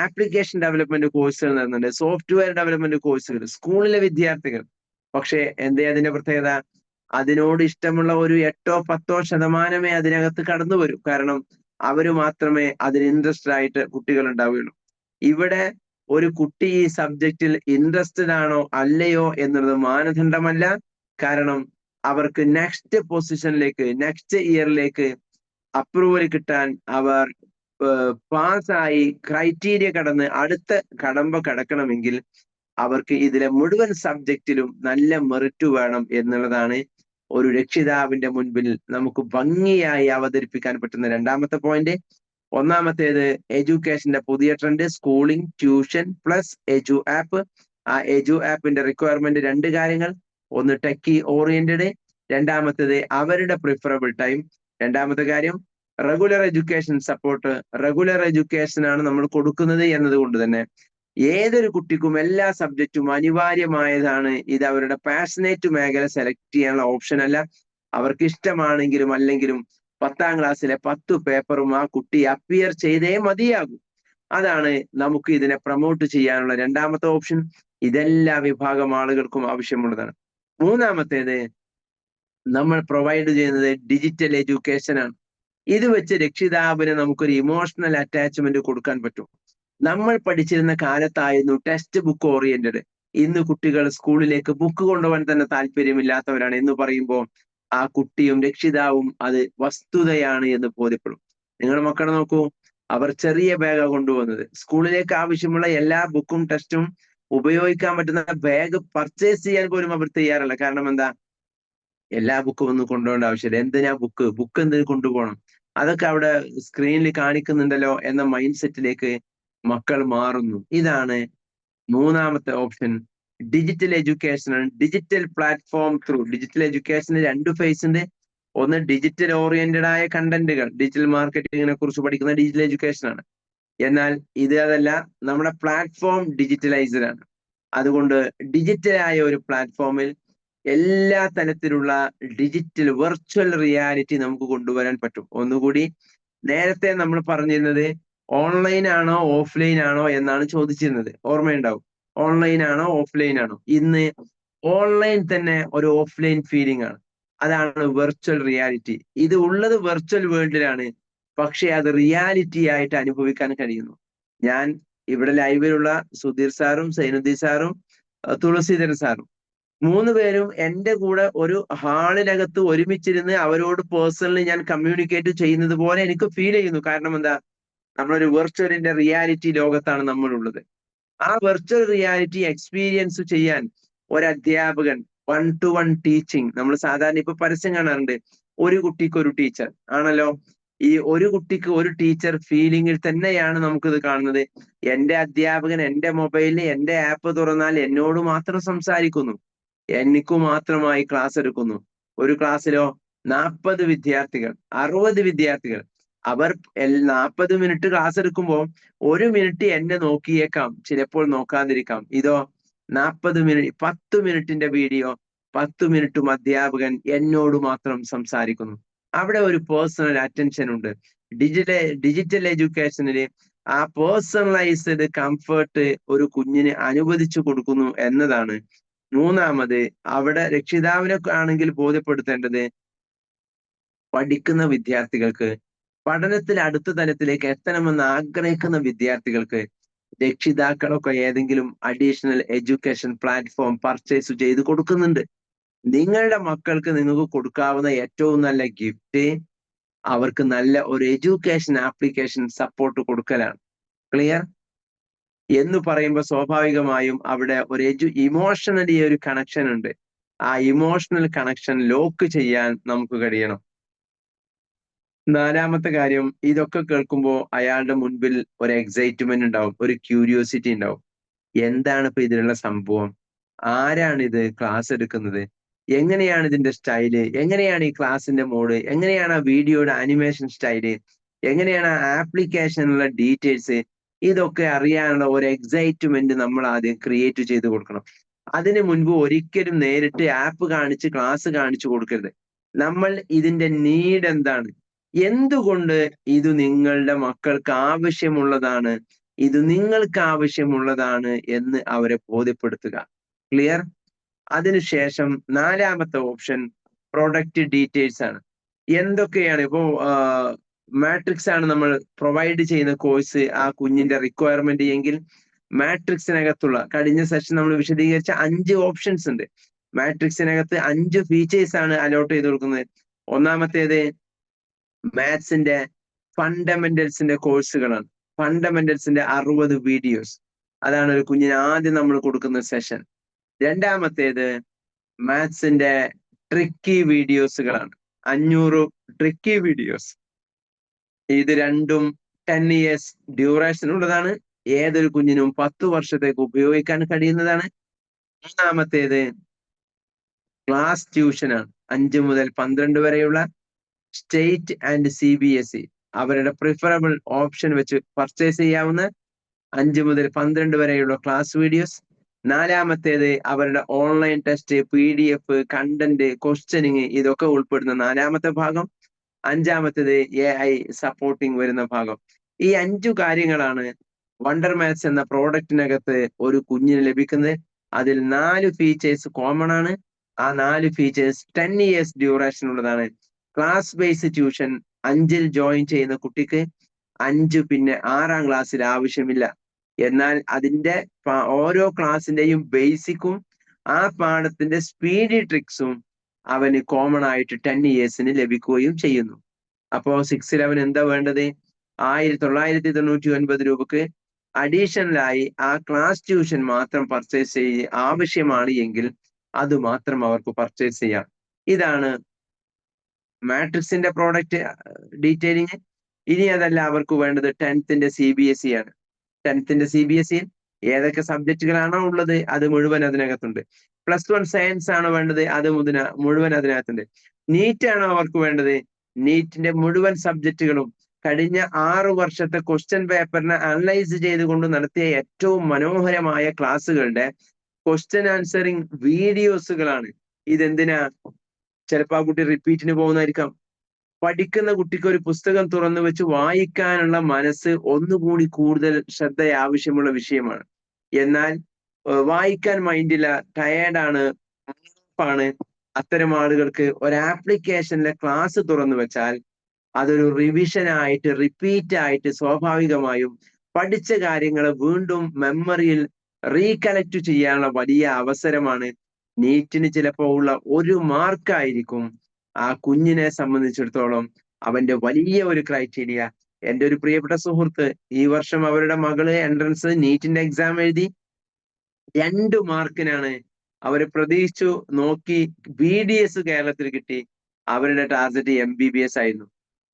ആപ്ലിക്കേഷൻ ഡെവലപ്മെന്റ് കോഴ്സുകൾ നടത്തുന്നുണ്ട്, സോഫ്റ്റ്വെയർ ഡെവലപ്മെന്റ് കോഴ്സുകൾ സ്കൂളിലെ വിദ്യാർത്ഥികൾ. പക്ഷെ എന്തേ അതിന്റെ പ്രത്യേകത? അതിനോട് ഇഷ്ടമുള്ള ഒരു 8-10% അതിനകത്ത് കടന്നു വരും. കാരണം അവര് മാത്രമേ അതിൽ ഇൻട്രസ്റ്റഡ് ആയിട്ട് കുട്ടികൾ ഉണ്ടാവുകയുള്ളൂ. ഇവിടെ ഒരു കുട്ടി ഈ സബ്ജക്റ്റിൽ ഇൻട്രസ്റ്റഡ് ആണോ അല്ലയോ എന്നുള്ളത് മാനദണ്ഡമല്ല. കാരണം അവർക്ക് നെക്സ്റ്റ് പൊസിഷനിലേക്ക്, നെക്സ്റ്റ് ഇയറിലേക്ക് അപ്രൂവൽ കിട്ടാൻ അവർ പാസ്സായി ക്രൈറ്റീരിയ കടന്ന് അടുത്ത കടമ്പ കടക്കണമെങ്കിൽ അവർക്ക് ഇതിലെ മുഴുവൻ സബ്ജക്റ്റിലും നല്ല മെറിറ്റ് വേണം എന്നുള്ളതാണ് ഒരു രക്ഷിതാവിന്റെ മുൻപിൽ നമുക്ക് ഭംഗിയായി അവതരിപ്പിക്കാൻ പറ്റുന്ന രണ്ടാമത്തെ പോയിന്റ്. ഒന്നാമത്തേത് എഡ്യൂക്കേഷന്റെ പുതിയ trend, schooling, tuition plus edu app. ആ എജു ആപ്പിന്റെ റിക്വയർമെന്റ് 2 കാര്യങ്ങൾ. ഒന്ന് ടെക്കി ഓറിയന്റഡ്, രണ്ടാമത്തേത് അവരുടെ പ്രിഫറബിൾ ടൈം. രണ്ടാമത്തെ കാര്യം regular education support. Regular education ആണ് നമ്മൾ കൊടുക്കുന്നത് എന്നതുകൊണ്ട് തന്നെ ഏതൊരു കുട്ടിക്കും എല്ലാ സബ്ജക്റ്റും അനിവാര്യമായതാണ്. ഇത് അവരുടെ പാഷനേറ്റ് മേഖല സെലക്ട് ചെയ്യാനുള്ള ഓപ്ഷൻ അല്ല. അവർക്ക് ഇഷ്ടമാണെങ്കിലും അല്ലെങ്കിലും 10ാം ക്ലാസ്സിലെ 10 പേപ്പറും ആ കുട്ടി അപ്പിയർ ചെയ്തേ മതിയാകും. അതാണ് നമുക്ക് ഇതിനെ പ്രൊമോട്ട് ചെയ്യാനുള്ള രണ്ടാമത്തെ ഓപ്ഷൻ. ഇതെല്ലാ വിഭാഗം ആളുകൾക്കും ആവശ്യമുള്ളതാണ്. മൂന്നാമത്തേത് നമ്മൾ പ്രൊവൈഡ് ചെയ്യുന്നത് ഡിജിറ്റൽ എഡ്യൂക്കേഷൻ ആണ്. ഇത് വെച്ച് രക്ഷിതാവിന് നമുക്കൊരു ഇമോഷണൽ അറ്റാച്ച്മെന്റ് കൊടുക്കാൻ പറ്റും. നമ്മൾ പഠിച്ചിരുന്ന കാലത്തായിരുന്നു ടെക്സ്റ്റ് ബുക്ക് ഓറിയന്റഡ്. ഇന്ന് കുട്ടികൾ സ്കൂളിലേക്ക് ബുക്ക് കൊണ്ടുപോകാൻ തന്നെ താല്പര്യമില്ലാത്തവരാണ് എന്ന് പറയുമ്പോൾ ആ കുട്ടിയും രക്ഷിതാവും അത് വസ്തുതയാണ് എന്ന് ബോധ്യപ്പെടും. നിങ്ങളുടെ മക്കളെ നോക്കൂ, അവർ ചെറിയ ബാഗാ കൊണ്ടുപോകുന്നത്. സ്കൂളിലേക്ക് ആവശ്യമുള്ള എല്ലാ ബുക്കും ടെക്സ്റ്റും ഉപയോഗിക്കാൻ പറ്റുന്ന ബാഗ് പർച്ചേസ് ചെയ്യാൻ പോലും അവർ തയ്യാറല്ല. കാരണം എന്താ? എല്ലാ ബുക്കും ഒന്നും കൊണ്ടുപോകേണ്ട ആവശ്യമില്ല. എന്തിനാ ബുക്ക് എന്തിനു കൊണ്ടുപോകണം? അതൊക്കെ അവിടെ സ്ക്രീനിൽ കാണിക്കുന്നുണ്ടല്ലോ എന്ന മൈൻഡ് സെറ്റിലേക്ക് മക്കൾ മാറുന്നു. ഇതാണ് മൂന്നാമത്തെ ഓപ്ഷൻ. ഡിജിറ്റൽ എഡ്യൂക്കേഷൻ ആണ്. Digital platform through. ഡിജിറ്റൽ എഡ്യൂക്കേഷന് 2 ഫേസ് ഉണ്ട്. ഒന്ന് ഡിജിറ്റൽ ഓറിയന്റഡ് ആയ കണ്ടന്റുകൾ, ഡിജിറ്റൽ മാർക്കറ്റിങ്ങിനെ കുറിച്ച് പഠിക്കുന്ന ഡിജിറ്റൽ എഡ്യൂക്കേഷൻ ആണ്. എന്നാൽ ഇത് അതല്ല, നമ്മുടെ പ്ലാറ്റ്ഫോം ഡിജിറ്റലൈസ്ഡ് ആണ്. അതുകൊണ്ട് ഡിജിറ്റലായ ഒരു പ്ലാറ്റ്ഫോമിൽ എല്ലാ തരത്തിലുള്ള ഡിജിറ്റൽ വെർച്വൽ റിയാലിറ്റി നമുക്ക് കൊണ്ടുവരാൻ പറ്റും. ഒന്നുകൂടി, നേരത്തെ നമ്മൾ പറഞ്ഞിരുന്നത് ഓൺലൈൻ ആണോ ഓഫ്ലൈൻ ആണോ എന്നാണ് ചോദിച്ചിരുന്നത്, ഓർമ്മയുണ്ടാവും. ഓൺലൈൻ ആണോ ഓഫ്ലൈൻ ആണോ? ഇന്ന് ഓൺലൈൻ തന്നെ ഒരു ഓഫ്ലൈൻ ഫീലിംഗ് ആണ്. അതാണ് വെർച്വൽ റിയാലിറ്റി. ഇത് ഉള്ളത് വെർച്വൽ വേൾഡിലാണ്, പക്ഷെ അത് റിയാലിറ്റി ആയിട്ട് അനുഭവിക്കാൻ കഴിയുന്നു. ഞാൻ ഇവിടെ ലൈവിലുള്ള സുധീർ സാറും സൈനുദ്ദീൻ സാറും തുളസീധരൻ സാറും 3 പേരും എന്റെ കൂടെ ഒരു ഹാളിനകത്ത് ഒരുമിച്ചിരുന്ന് അവരോട് പേഴ്സണലി ഞാൻ കമ്മ്യൂണിക്കേറ്റ് ചെയ്യുന്നത് പോലെ എനിക്ക് ഫീൽ ചെയ്യുന്നു. കാരണം എന്താ? നമ്മളൊരു വെർച്വലിന്റെ റിയാലിറ്റി ലോകത്താണ് നമ്മളുള്ളത്. ആ വെർച്വൽ റിയാലിറ്റി എക്സ്പീരിയൻസ് ചെയ്യാൻ ഒരു അധ്യാപകൻ 1-to-1 ടീച്ചിങ്, നമ്മൾ സാധാരണ ഇപ്പൊ പരസ്യം കാണാറുണ്ട്, ഒരു കുട്ടിക്ക് ഒരു ടീച്ചർ ആണല്ലോ. ഈ ഒരു കുട്ടിക്ക് ഒരു ടീച്ചർ ഫീലിംഗിൽ തന്നെയാണ് നമുക്കിത് കാണുന്നത്. എന്റെ അധ്യാപകൻ എന്റെ മൊബൈലിൽ എന്റെ ആപ്പ് തുറന്നാൽ എന്നോട് മാത്രം സംസാരിക്കുന്നു, എനിക്കു മാത്രമായി ക്ലാസ് എടുക്കുന്നു. ഒരു ക്ലാസ്സിലോ 40 വിദ്യാർത്ഥികൾ, 60 വിദ്യാർത്ഥികൾ. അവർ 40 മിനിറ്റ് ക്ലാസ് എടുക്കുമ്പോൾ 1 മിനിറ്റ് എന്നെ നോക്കിയേക്കാം, ചിലപ്പോൾ നോക്കാതിരിക്കാം. ഇതോ 40 മിനിറ്റ്, 10 മിനിറ്റിന്റെ വീഡിയോ, 10 മിനിറ്റും അധ്യാപകൻ എന്നോട് മാത്രം സംസാരിക്കുന്നു. അവിടെ ഒരു പേഴ്സണൽ അറ്റൻഷൻ ഉണ്ട്. ഡിജിറ്റൽ എഡ്യൂക്കേഷനിൽ ആ പേഴ്സണലൈസ്ഡ് കംഫർട്ട് ഒരു കുഞ്ഞിന് അനുവദിച്ചു കൊടുക്കുന്നു എന്നതാണ് മൂന്നാമത്. അവിടെ രക്ഷിതാവിനെ ആണെങ്കിൽ ബോധ്യപ്പെടുത്തേണ്ടത്, പഠിക്കുന്ന വിദ്യാർത്ഥികൾക്ക്, പഠനത്തിൽ അടുത്ത തലത്തിലേക്ക് എത്തണമെന്ന് ആഗ്രഹിക്കുന്ന വിദ്യാർത്ഥികൾക്ക് രക്ഷിതാക്കളൊക്കെ ഏതെങ്കിലും അഡീഷണൽ എഡ്യൂക്കേഷൻ പ്ലാറ്റ്ഫോം പർച്ചേസ് ചെയ്ത് കൊടുക്കുന്നുണ്ട്. നിങ്ങളുടെ മക്കൾക്ക് നിങ്ങൾക്ക് കൊടുക്കാവുന്ന ഏറ്റവും നല്ല ഗിഫ്റ്റ് അവർക്ക് നല്ല ഒരു എഡ്യൂക്കേഷൻ ആപ്ലിക്കേഷൻ സപ്പോർട്ട് കൊടുക്കലാണ്. ക്ലിയർ? എന്ന് പറയുമ്പോൾ സ്വാഭാവികമായും അവിടെ ഒരു ഇമോഷണലി ഒരു കണക്ഷൻ ഉണ്ട്. ആ ഇമോഷണൽ കണക്ഷൻ ലോക്ക് ചെയ്യാൻ നമുക്ക് കഴിയണം. നാലാമത്തെ കാര്യം, ഇതൊക്കെ കേൾക്കുമ്പോൾ അയാളുടെ മുൻപിൽ ഒരു എക്സൈറ്റ്മെന്റ് ഉണ്ടാവും, ഒരു ക്യൂരിയോസിറ്റി ഉണ്ടാവും. എന്താണ് ഇപ്പൊ ഇതിലുള്ള സംഭവം? ആരാണ് ഇത് ക്ലാസ് എടുക്കുന്നത്? എങ്ങനെയാണ് ഇതിന്റെ സ്റ്റൈല്? എങ്ങനെയാണ് ഈ ക്ലാസിന്റെ മോഡ്? എങ്ങനെയാണ് ആ വീഡിയോയുടെ ആനിമേഷൻ സ്റ്റൈല്? എങ്ങനെയാണ് ആ ആപ്ലിക്കേഷനുള്ള ഡീറ്റെയിൽസ്? ഇതൊക്കെ അറിയാനുള്ള ഒരു എക്സൈറ്റ്മെന്റ് നമ്മൾ ആദ്യം ക്രിയേറ്റ് ചെയ്ത് കൊടുക്കണം. അതിനു മുൻപ് ഒരിക്കലും നേരിട്ട് ആപ്പ് കാണിച്ച് ക്ലാസ് കാണിച്ചു കൊടുക്കരുത്. നമ്മൾ ഇതിന്റെ നീഡ് എന്താണ്, എന്തുകൊണ്ട് ഇത് നിങ്ങളുടെ മക്കൾക്ക് ആവശ്യമുള്ളതാണ്, ഇത് നിങ്ങൾക്ക് ആവശ്യമുള്ളതാണ് എന്ന് അവരെ ബോധ്യപ്പെടുത്തുക. ക്ലിയർ? അതിനുശേഷം നാലാമത്തെ ഓപ്ഷൻ പ്രൊഡക്റ്റ് ഡീറ്റെയിൽസ് ആണ്. എന്തൊക്കെയാണ് ഇപ്പോ മാട്രിക്സ് ആണ് നമ്മൾ പ്രൊവൈഡ് ചെയ്യുന്ന കോഴ്സ്, ആ കുഞ്ഞിന്റെ റിക്വയർമെന്റ് എങ്കിൽ മാട്രിക്സിനകത്തുള്ള കഴിഞ്ഞ സെഷൻ നമ്മൾ വിശദീകരിച്ച 5 ഓപ്ഷൻസ് ഉണ്ട്. മാട്രിക്സിനകത്ത് 5 ഫീച്ചേഴ്സ് ആണ് അലോട്ട് ചെയ്ത് കൊടുക്കുന്നത്. ഒന്നാമത്തേത് മാത്സിന്റെ ഫണ്ടമെന്റൽസിന്റെ കോഴ്സുകളാണ്. ഫണ്ടമെന്റൽസിന്റെ 60 വീഡിയോസ്, അതാണ് ഒരു കുഞ്ഞിന് ആദ്യം നമ്മൾ കൊടുക്കുന്ന സെഷൻ. രണ്ടാമത്തേത് മാത്സിന്റെ ട്രിക്കി വീഡിയോസുകളാണ്, 500 ട്രിക്കി വീഡിയോസ്. ഇത് രണ്ടും 10 years ഡ്യൂറേഷൻ ഉള്ളതാണ്. ഏതൊരു കുഞ്ഞിനും 10 വർഷത്തേക്ക് ഉപയോഗിക്കാൻ കഴിയുന്നതാണ്. മൂന്നാമത്തേത് ക്ലാസ് ട്യൂഷനാണ്, 5 മുതൽ 12 വരെയുള്ള സ്റ്റേറ്റ് ആൻഡ് CBSE അവരുടെ പ്രിഫറബിൾ ഓപ്ഷൻ വെച്ച് പർച്ചേസ് ചെയ്യാവുന്ന 5 മുതൽ 12 വരെയുള്ള ക്ലാസ് വീഡിയോസ്. നാലാമത്തേത് അവരുടെ online test, PDF, content, questioning, ഇതൊക്കെ ഉൾപ്പെടുന്ന നാലാമത്തെ ഭാഗം. അഞ്ചാമത്തേത് AI സപ്പോർട്ടിങ് വരുന്ന ഭാഗം. ഈ 5 കാര്യങ്ങളാണ് വണ്ടർ മാത്സ് എന്ന പ്രോഡക്റ്റിനകത്ത് ഒരു കുഞ്ഞിന് ലഭിക്കുന്നത്. അതിൽ 4 ഫീച്ചേഴ്സ് കോമൺ ആണ്. ആ 4 ഫീച്ചേഴ്സ് 10 years ഡ്യൂറേഷൻ ഉള്ളതാണ്. ക്ലാസ് ബേസ്ഡ് ട്യൂഷൻ 5ൽ ജോയിൻ ചെയ്യുന്ന കുട്ടിക്ക് 5 പിന്നെ 6ാം ക്ലാസ്സിൽ ആവശ്യമില്ല. എന്നാൽ അതിന്റെ ഓരോ ക്ലാസ്സിന്റെയും ബേസിക്കും ആ പാഠത്തിന്റെ സ്പീഡി ട്രിക്സും അവന് കോമൺ ആയിട്ട് 10 yearsന് ലഭിക്കുകയും ചെയ്യുന്നു. അപ്പോ 6ൽ അവൻ എന്താ വേണ്ടത്? 1999 രൂപക്ക് അഡീഷണലായി ആ ക്ലാസ് ട്യൂഷൻ മാത്രം പർച്ചേസ് ചെയ്ത് ആവശ്യമാണ് എങ്കിൽ അത് മാത്രം അവർക്ക് പർച്ചേസ് ചെയ്യാം. ഇതാണ് മാട്രിക്സിന്റെ പ്രോഡക്റ്റ് ഡീറ്റെയിലിംഗ്. ഇനി അതല്ല അവർക്ക് വേണ്ടത് 10th CBSE ആണ്. 10th CBSE ഏതൊക്കെ സബ്ജക്റ്റുകളാണോ ഉള്ളത് അത് മുഴുവൻ അതിനകത്തുണ്ട്. +1 സയൻസ് ആണോ വേണ്ടത്, അത് മുഴുവൻ അതിനകത്തുണ്ട്. നീറ്റ് ആണോ അവർക്ക് വേണ്ടത്, നീറ്റിന്റെ മുഴുവൻ സബ്ജക്റ്റുകളും കഴിഞ്ഞ 6 വർഷത്തെ ക്വസ്റ്റ്യൻ പേപ്പറിനെ അനലൈസ് ചെയ്തുകൊണ്ട് നടത്തിയ ഏറ്റവും മനോഹരമായ ക്ലാസ്സുകളുടെ ക്വസ്റ്റ്യൻ ആൻസറിങ് വീഡിയോസുകളാണ്. ഇതെന്തിനാ? ചിലപ്പോൾ ആ കുട്ടി റിപ്പീറ്റിന് പോകുന്നതായിരിക്കാം. പഠിക്കുന്ന കുട്ടിക്ക് ഒരു പുസ്തകം തുറന്നു വെച്ച് വായിക്കാനുള്ള മനസ്സ് ഒന്നുകൂടി കൂടുതൽ ശ്രദ്ധ ആവശ്യമുള്ള വിഷയമാണ്. എന്നാൽ വായിക്കാൻ മൈൻഡില്ല, ടയേർഡാണ്, ആണ്, അത്തരം ആളുകൾക്ക് ഒരു ആപ്ലിക്കേഷനിലെ ക്ലാസ് തുറന്നു വെച്ചാൽ അതൊരു റിവിഷൻ ആയിട്ട്, റിപ്പീറ്റ് ആയിട്ട് സ്വാഭാവികമായും പഠിച്ച കാര്യങ്ങൾ വീണ്ടും മെമ്മറിയിൽ റീകലക്ട് ചെയ്യാനുള്ള വലിയ അവസരമാണ്. നീറ്റിന് ചിലപ്പോൾ ഉള്ള 1 മാർക്കായിരിക്കും ആ കുഞ്ഞിനെ സംബന്ധിച്ചിടത്തോളം അവന്റെ വലിയ ഒരു ക്രൈറ്റീരിയ. എൻ്റെ ഒരു പ്രിയപ്പെട്ട സുഹൃത്ത് ഈ വർഷം അവരുടെ മകള് എൻട്രൻസ് നീറ്റിന്റെ എക്സാം എഴുതി 2 മാർക്കിനാണ്. അവര് പ്രതീക്ഷിച്ചു നോക്കി, BDS കേരളത്തിൽ കിട്ടി. അവരുടെ ടാർഗറ്റ് MBBS ആയിരുന്നു.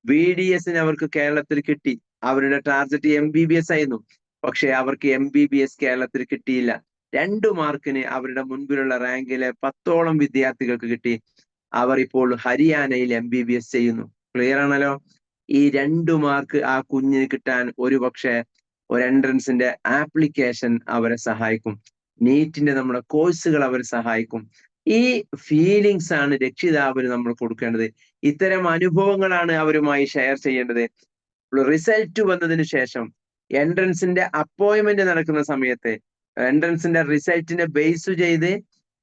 BDSന് അവർക്ക് കേരളത്തിൽ കിട്ടി, അവരുടെ ടാർഗറ്റ് MBBS ആയിരുന്നു. പക്ഷെ അവർക്ക് MBBS കേരളത്തിൽ കിട്ടിയില്ല. 2 മാർക്കിന് അവരുടെ മുൻപിലുള്ള റാങ്കിലെ 10ഓളം വിദ്യാർത്ഥികൾക്ക് കിട്ടി. അവർ ഇപ്പോൾ ഹരിയാനയിൽ MBBS ചെയ്യുന്നു. ക്ലിയർ ആണല്ലോ? ഈ 2 മാർക്ക് ആ കുഞ്ഞിന് കിട്ടാൻ ഒരു പക്ഷേ ഒരു എൻട്രൻസിന്റെ ആപ്ലിക്കേഷൻ അവരെ സഹായിക്കും. നീറ്റിന്റെ നമ്മുടെ കോഴ്സുകൾ അവരെ സഹായിക്കും. ഈ ഫീലിങ്സ് ആണ് രക്ഷിതാവിന് നമ്മൾ കൊടുക്കേണ്ടത്. ഇത്തരം അനുഭവങ്ങളാണ് അവരുമായി ഷെയർ ചെയ്യേണ്ടത്. റിസൾട്ട് വന്നതിന് ശേഷം എൻട്രൻസിന്റെ അപ്പോയിന്റ്മെന്റ് നടക്കുന്ന സമയത്ത്, എൻട്രൻസിന്റെ റിസൾട്ടിനെ ബേസ് ചെയ്ത്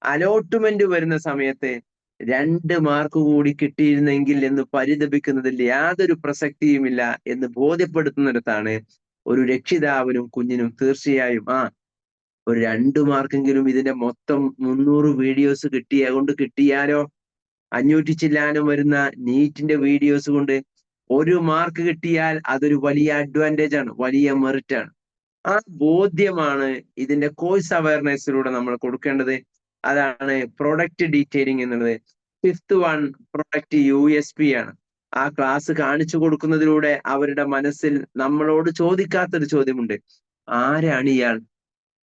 അലോട്ട്മെന്റ് വരുന്ന സമയത്ത് 2 മാർക്ക് കൂടി കിട്ടിയിരുന്നെങ്കിൽ എന്ന് പരിതപിക്കുന്നതിൽ യാതൊരു പ്രസക്തിയുമില്ല എന്ന് ബോധ്യപ്പെടുത്തുന്നിടത്താണ് ഒരു രക്ഷിതാവിനും കുഞ്ഞിനും തീർച്ചയായും ഒരു 2 മാർക്കെങ്കിലും ഇതിന്റെ മൊത്തം 300 വീഡിയോസ് കിട്ടിയാലോ, 500 ചില്ലാനം വരുന്ന നീറ്റിന്റെ വീഡിയോസ് കൊണ്ട് 1 മാർക്ക് കിട്ടിയാൽ അതൊരു വലിയ അഡ്വാൻറ്റേജ് ആണ്, വലിയ മെറിറ്റ് ആണ്. ആ ബോധ്യമാണ് ഇതിന്റെ കോഴ്സ് അവയർനെസ്സിലൂടെ നമ്മൾ കൊടുക്കേണ്ടത്. അതാണ് പ്രൊഡക്റ്റ് ഡീറ്റെയിലിംഗ് എന്നുള്ളത്. ഫിഫ്ത് വൺ പ്രൊഡക്റ്റ് USP ആണ്. ആ ക്ലാസ് കാണിച്ചു കൊടുക്കുന്നതിലൂടെ അവരുടെ മനസ്സിൽ നമ്മളോട് ചോദിക്കാത്തൊരു ചോദ്യമുണ്ട്: ആരാണ് ഇയാൾ?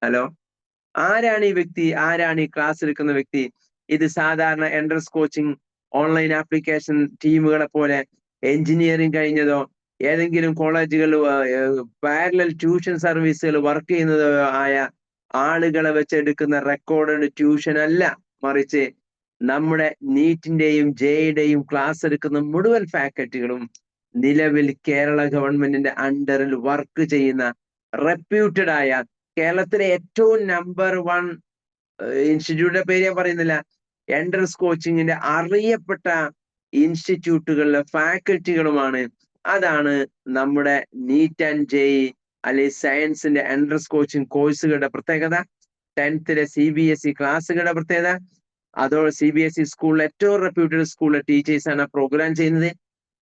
ഹലോ, ആരാണ് ഈ വ്യക്തി? ആരാണ് ഈ ക്ലാസ് എടുക്കുന്ന വ്യക്തി? ഇത് സാധാരണ എൻട്രൻസ് കോച്ചിങ് ഓൺലൈൻ ആപ്ലിക്കേഷൻ ടീമുകളെ പോലെ എഞ്ചിനീയറിംഗ് കഴിഞ്ഞതോ ഏതെങ്കിലും കോളേജുകൾ പാരലൽ ട്യൂഷൻ സർവീസുകൾ വർക്ക് ചെയ്യുന്നതോ ആയ ആളുകളെ വെച്ചെടുക്കുന്ന റെക്കോർഡ് ട്യൂഷൻ അല്ല, മറിച്ച് നമ്മുടെ നീറ്റിന്റെയും ജെയുടെയും ക്ലാസ് എടുക്കുന്ന മുഴുവൻ ഫാക്കൽറ്റികളും നിലവിൽ കേരള ഗവൺമെന്റിന്റെ അണ്ടറിൽ വർക്ക് ചെയ്യുന്ന റെപ്യൂട്ടഡ് ആയ കേരളത്തിലെ ഏറ്റവും നമ്പർ 1 ഇൻസ്റ്റിറ്റ്യൂട്ടിന്റെ പേര് ഞാൻ പറയുന്നില്ല, എൻട്രൻസ് കോച്ചിങ്ങിന്റെ അറിയപ്പെട്ട ഇൻസ്റ്റിറ്റ്യൂട്ടുകളിലെ ഫാക്കൽറ്റികളുമാണ്. അതാണ് നമ്മുടെ നീറ്റ് ആൻഡ് ജെഇ അല്ലെങ്കിൽ സയൻസിന്റെ എൻട്രൻസ് കോച്ചിങ് കോഴ്സുകളുടെ പ്രത്യേകത. 10th CBSE ക്ലാസ്സുകളുടെ പ്രത്യേകത. അതോ CBSE സ്കൂളിലെ ഏറ്റവും റെപ്യൂട്ടഡ് സ്കൂളിലെ ടീച്ചേഴ്സാണ് പ്രോഗ്രാം ചെയ്യുന്നത്.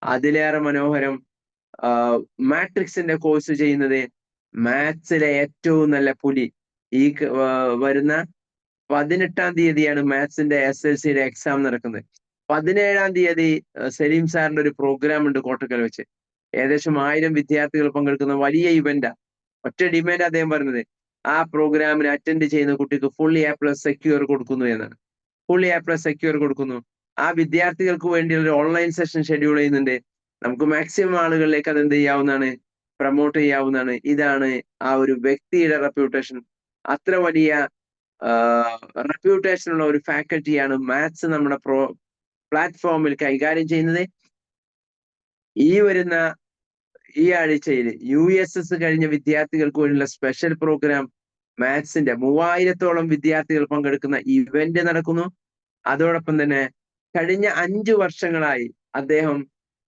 അതിലേറെ മനോഹരം മാട്രിക്സിന്റെ കോഴ്സ് ചെയ്യുന്നത് മാത്സിലെ ഏറ്റവും നല്ല പുലി. ഈ വരുന്ന 18-ാം തീയതിയാണ് മാത്സിന്റെ SLCയുടെ എക്സാം നടക്കുന്നത്. 17-ാം തീയതി സലീം സാറിന്റെ ഒരു പ്രോഗ്രാം ഉണ്ട് കോട്ടക്കൽ വെച്ച്. ഏകദേശം 1000 വിദ്യാർത്ഥികൾ പങ്കെടുക്കുന്ന വലിയ ഇവന്റാ. ഒറ്റ ഡിമാൻഡ് അദ്ദേഹം പറഞ്ഞത്, ആ പ്രോഗ്രാമിന് അറ്റൻഡ് ചെയ്യുന്ന കുട്ടിക്ക് ഫുൾ A+ സെക്യൂർ കൊടുക്കുന്നു എന്നാണ്. ഫുൾ A+ സെക്യൂർ കൊടുക്കുന്നു. ആ വിദ്യാർത്ഥികൾക്ക് വേണ്ടിയുള്ള ഒരു ഓൺലൈൻ സെഷൻ ഷെഡ്യൂൾ ചെയ്യുന്നുണ്ട്. നമുക്ക് മാക്സിമം ആളുകളിലേക്ക് അത് എന്ത് ചെയ്യാവുന്നതാണ്, പ്രൊമോട്ട് ചെയ്യാവുന്നതാണ്. ഇതാണ് ആ ഒരു വ്യക്തിയുടെ റെപ്യൂട്ടേഷൻ. അത്ര വലിയ റെപ്യൂട്ടേഷൻ ഉള്ള ഒരു ഫാക്കൽറ്റിയാണ് മാത്സ് നമ്മുടെ പ്ലാറ്റ്ഫോമിൽ കൈകാര്യം ചെയ്യുന്നത്. ഈ വരുന്ന ഈ ആഴ്ചയിൽ USS കഴിഞ്ഞ വിദ്യാർത്ഥികൾക്ക് വേണ്ടിയുള്ള സ്പെഷ്യൽ പ്രോഗ്രാം മാത്സിന്റെ 3000-ഓളം വിദ്യാർത്ഥികൾ പങ്കെടുക്കുന്ന ഇവന്റ് നടക്കുന്നു. അതോടൊപ്പം തന്നെ കഴിഞ്ഞ 5 വർഷങ്ങളായി അദ്ദേഹം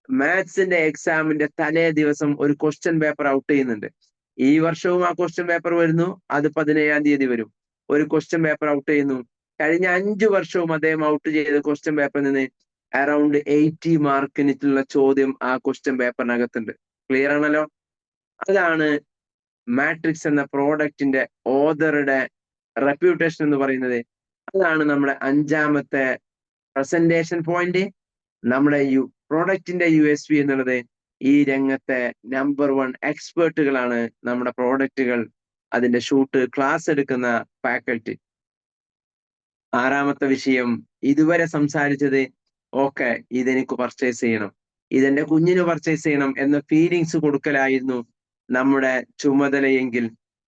മാത്സിന്റെ എക്സാമിന്റെ തലേ ദിവസം ഒരു ക്വസ്റ്റ്യൻ പേപ്പർ ഔട്ട് ചെയ്യുന്നുണ്ട്. ഈ വർഷവും ആ ക്വസ്റ്റ്യൻ പേപ്പർ വരുന്നു. അത് 17-ാം തീയതി വരും. ഒരു ക്വസ്റ്റ്യൻ പേപ്പർ ഔട്ട് ചെയ്യുന്നു. കഴിഞ്ഞ 5 വർഷവും അദ്ദേഹം ഔട്ട് ചെയ്ത ക്വസ്റ്റ്യൻ പേപ്പറിൽ നിന്ന് അറൌണ്ട് 80 മാർക്കിനുള്ള ചോദ്യം ആ ക്വസ്റ്റ്യൻ പേപ്പറിനകത്തുണ്ട്. ക്ലിയർ ആണല്ലോ? അതാണ് മാട്രിക്സ് എന്ന പ്രോഡക്റ്റിന്റെ ഓതറുടെ റെപ്യൂട്ടേഷൻ എന്ന് പറയുന്നത്. അതാണ് നമ്മുടെ 5-ാമത്തെ പ്രസന്റേഷൻ പോയിന്റ്. നമ്മുടെ പ്രോഡക്റ്റിന്റെ USP എന്നുള്ളത് ഈ രംഗത്തെ നമ്പർ 1 എക്സ്പേർട്ടുകളാണ് നമ്മുടെ പ്രോഡക്റ്റുകൾ, അതിന്റെ ഷൂട്ട് ക്ലാസ് എടുക്കുന്ന ഫാക്കൽറ്റി. 6-ാമത്തെ വിഷയം ഇതുവരെ സംസാരിച്ചത് ഓക്കെ ഇതെനിക്ക് പർച്ചേസ് ചെയ്യണം, ഇതെന്റെ കുഞ്ഞിന് പർച്ചേസ് ചെയ്യണം എന്ന ഫീലിങ്സ് കൊടുക്കലായിരുന്നു നമ്മുടെ ചുമതലയെങ്കിൽ